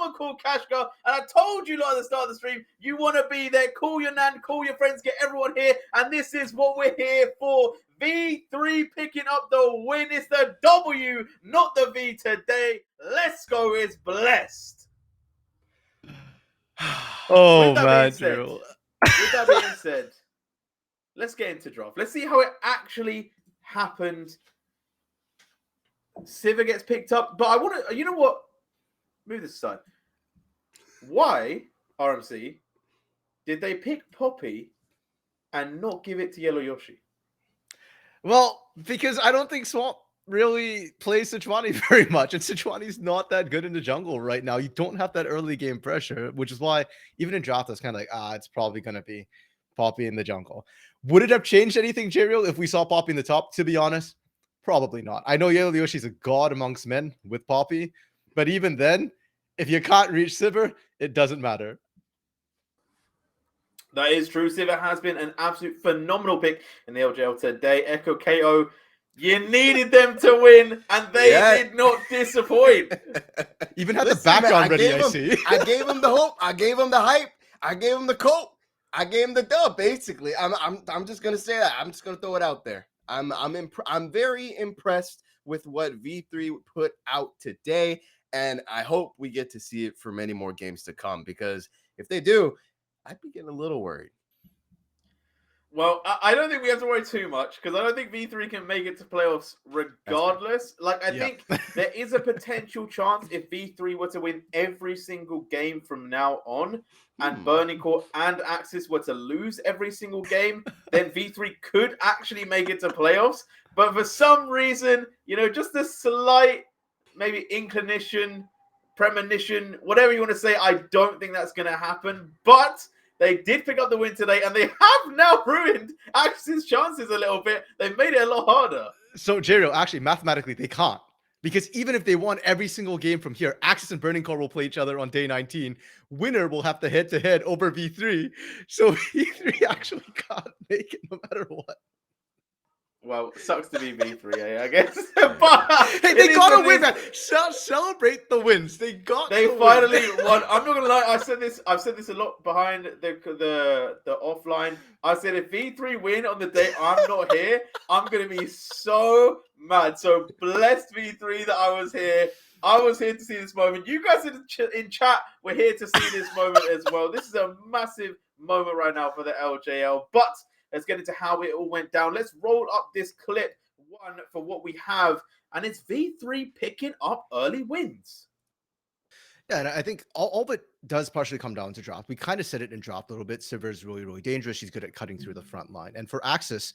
someone called Kashgar, and I told you lot at the start of the stream, you want to be there. Call your nan, call your friends, get everyone here, and this is what we're here for. V3 picking up the win. It's the W, not the V today. Let's go is blessed. Oh, With that man, being said, Drew. with that being said, let's get into draft. Let's see how it actually happened. Sivir gets picked up, but I want to, you know what? Move this aside. Why, RMC, did they pick Poppy and not give it to Yellow Yoshi? Well, because I don't think Swamp really plays Sejuani very much, and Sejuani's not that good in the jungle right now. You don't have that early game pressure, which is why even in draft, it's kind of like, it's probably going to be Poppy in the jungle. Would it have changed anything, Jeriel, if we saw Poppy in the top? To be honest, probably not. I know Yellow Yoshi's a god amongst men with Poppy, but even then, if you can't reach Sivir, it doesn't matter. That is true. Sivir has been an absolute phenomenal pick in the LJL today. Echo KO, you needed them to win, and they did not disappoint. Even had the background ready, I see. I gave him the hope. I gave him the hype. I gave him the cope. I gave him the dub. Basically, I'm just gonna say that. I'm just gonna throw it out there. I'm very impressed with what V3 put out today, and I hope we get to see it for many more games to come. Because if they do, I'd be getting a little worried. Well, I don't think we have to worry too much because I don't think V3 can make it to playoffs regardless. Like, I think there is a potential chance if V3 were to win every single game from now on and Burning Core and AXZ were to lose every single game, then V3 could actually make it to playoffs. But for some reason, you know, just a slight maybe inclination, premonition, whatever you want to say, I don't think that's going to happen. But they did pick up the win today, and they have now ruined AXZ's chances a little bit. They've made it a lot harder. So, Jeriel, actually, mathematically, they can't. Because even if they won every single game from here, AXZ and Burning Core will play each other on day 19. Winner will have to head-to-head over V3. So V3 actually can't make it no matter what. Well, sucks to be V3, I guess. But hey, they gotta win, man. Celebrate the wins. They finally won. I'm not gonna lie. I've said this a lot behind the offline. I said if V3 win on the day I'm not here, I'm gonna be so mad. So blessed V3 that I was here. I was here to see this moment. You guys in chat were here to see this moment as well. This is a massive moment right now for the LJL. But let's get into how it all went down. Let's roll up this clip one for what we have. And it's V3 picking up early wins. Yeah, and I think all of it does partially come down to draft. We kind of said it in draft a little bit. Sivir is really, really dangerous. She's good at cutting through the front line. And for AXZ,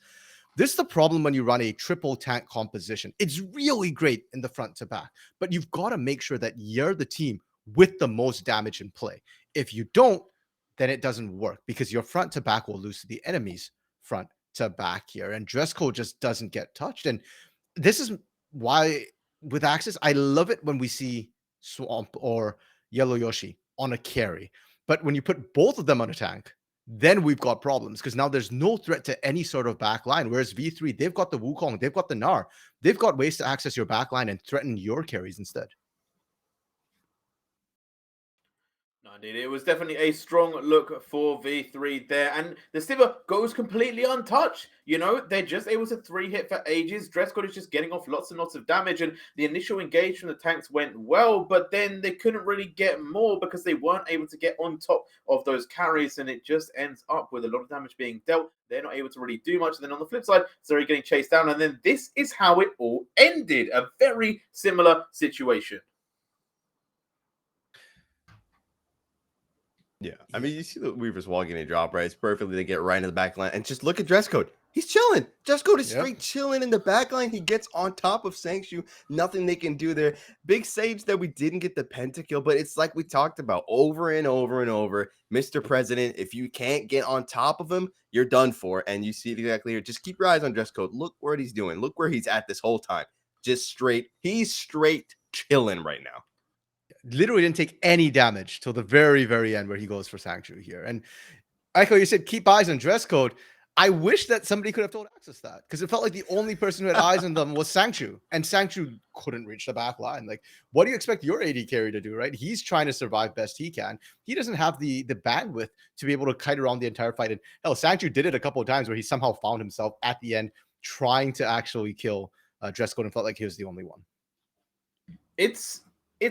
this is the problem when you run a triple tank composition. It's really great in the front to back, but you've got to make sure that you're the team with the most damage in play. If you don't, then it doesn't work because your front to back will lose to the enemy's front to back here, and dress code just doesn't get touched. And this is why with AXZ, I love it when we see Swamp or Yellow Yoshi on a carry, but when you put both of them on a tank, then we've got problems because now there's no threat to any sort of back line. Whereas V3, they've got the Wukong, they've got the Gnar, they've got ways to access your back line and threaten your carries instead. Indeed, it was definitely a strong look for V3 there, and the Sivir goes completely untouched. You know, they're just able to 3-hit for ages. Dresscode is just getting off lots and lots of damage, and the initial engage from the tanks went well, but then they couldn't really get more because they weren't able to get on top of those carries, and it just ends up with a lot of damage being dealt. They're not able to really do much. And then on the flip side, Zuri getting chased down, and then this is how it all ended. A very similar situation. Yeah, I mean, you see the Weavers walking a drop, right? It's perfectly they get right into the back line. And just look at dress code. He's chilling. Dress code is straight chilling in the back line. He gets on top of Sangshu. Nothing they can do there. Big sage that we didn't get the pentakill, but it's like we talked about over and over and over. Mr. President, if you can't get on top of him, you're done for. And you see it exactly here. Just keep your eyes on dress code. Look what he's doing. Look where he's at this whole time. Just straight. He's straight chilling right now. Literally didn't take any damage till the very, very end where he goes for Sanctuary here. And Aiko, you said keep eyes on dress code. I wish that somebody could have told AXZ that, because it felt like the only person who had eyes on them was Sangchu, and Sangchu couldn't reach the back line. Like, what do you expect your AD carry to do, right? He's trying to survive best he can. He doesn't have the bandwidth to be able to kite around the entire fight. And hell, Sangchu did it a couple of times where he somehow found himself at the end trying to actually kill Dresco and felt like he was the only one. It's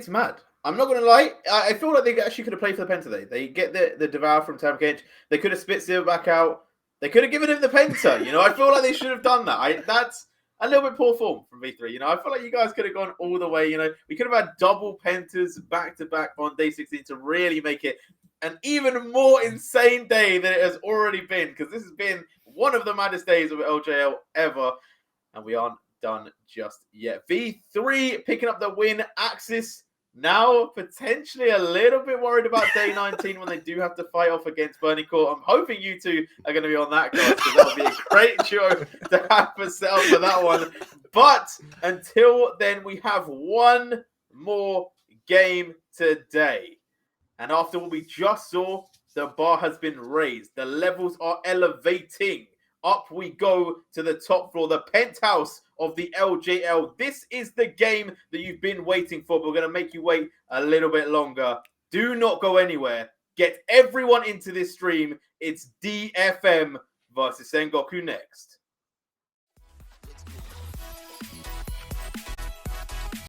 mad. I'm not going to lie. I feel like they actually could have played for the Penta today. They get the Devour from Tamkench. They could have spit Silver back out. They could have given him the Penta. You know, I feel like they should have done that. That's a little bit poor form from V3. You know, I feel like you guys could have gone all the way. You know, we could have had double Pentas back to back on day 16 to really make it an even more insane day than it has already been, because this has been one of the maddest days of LJL ever, and we aren't done just yet. V3 picking up the win. AXZ now potentially a little bit worried about day 19 when they do have to fight off against Burning Court. I'm hoping you two are going to be on that, guys, because that would be a great show to have for set up for that one. But until then, we have one more game today. And after what we just saw, the bar has been raised. The levels are elevating. Up we go to the top floor, the penthouse of the LJL. This is the game that you've been waiting for, but we're going to make you wait a little bit longer. Do not go anywhere. Get everyone into this stream. It's DFM versus Sengoku next.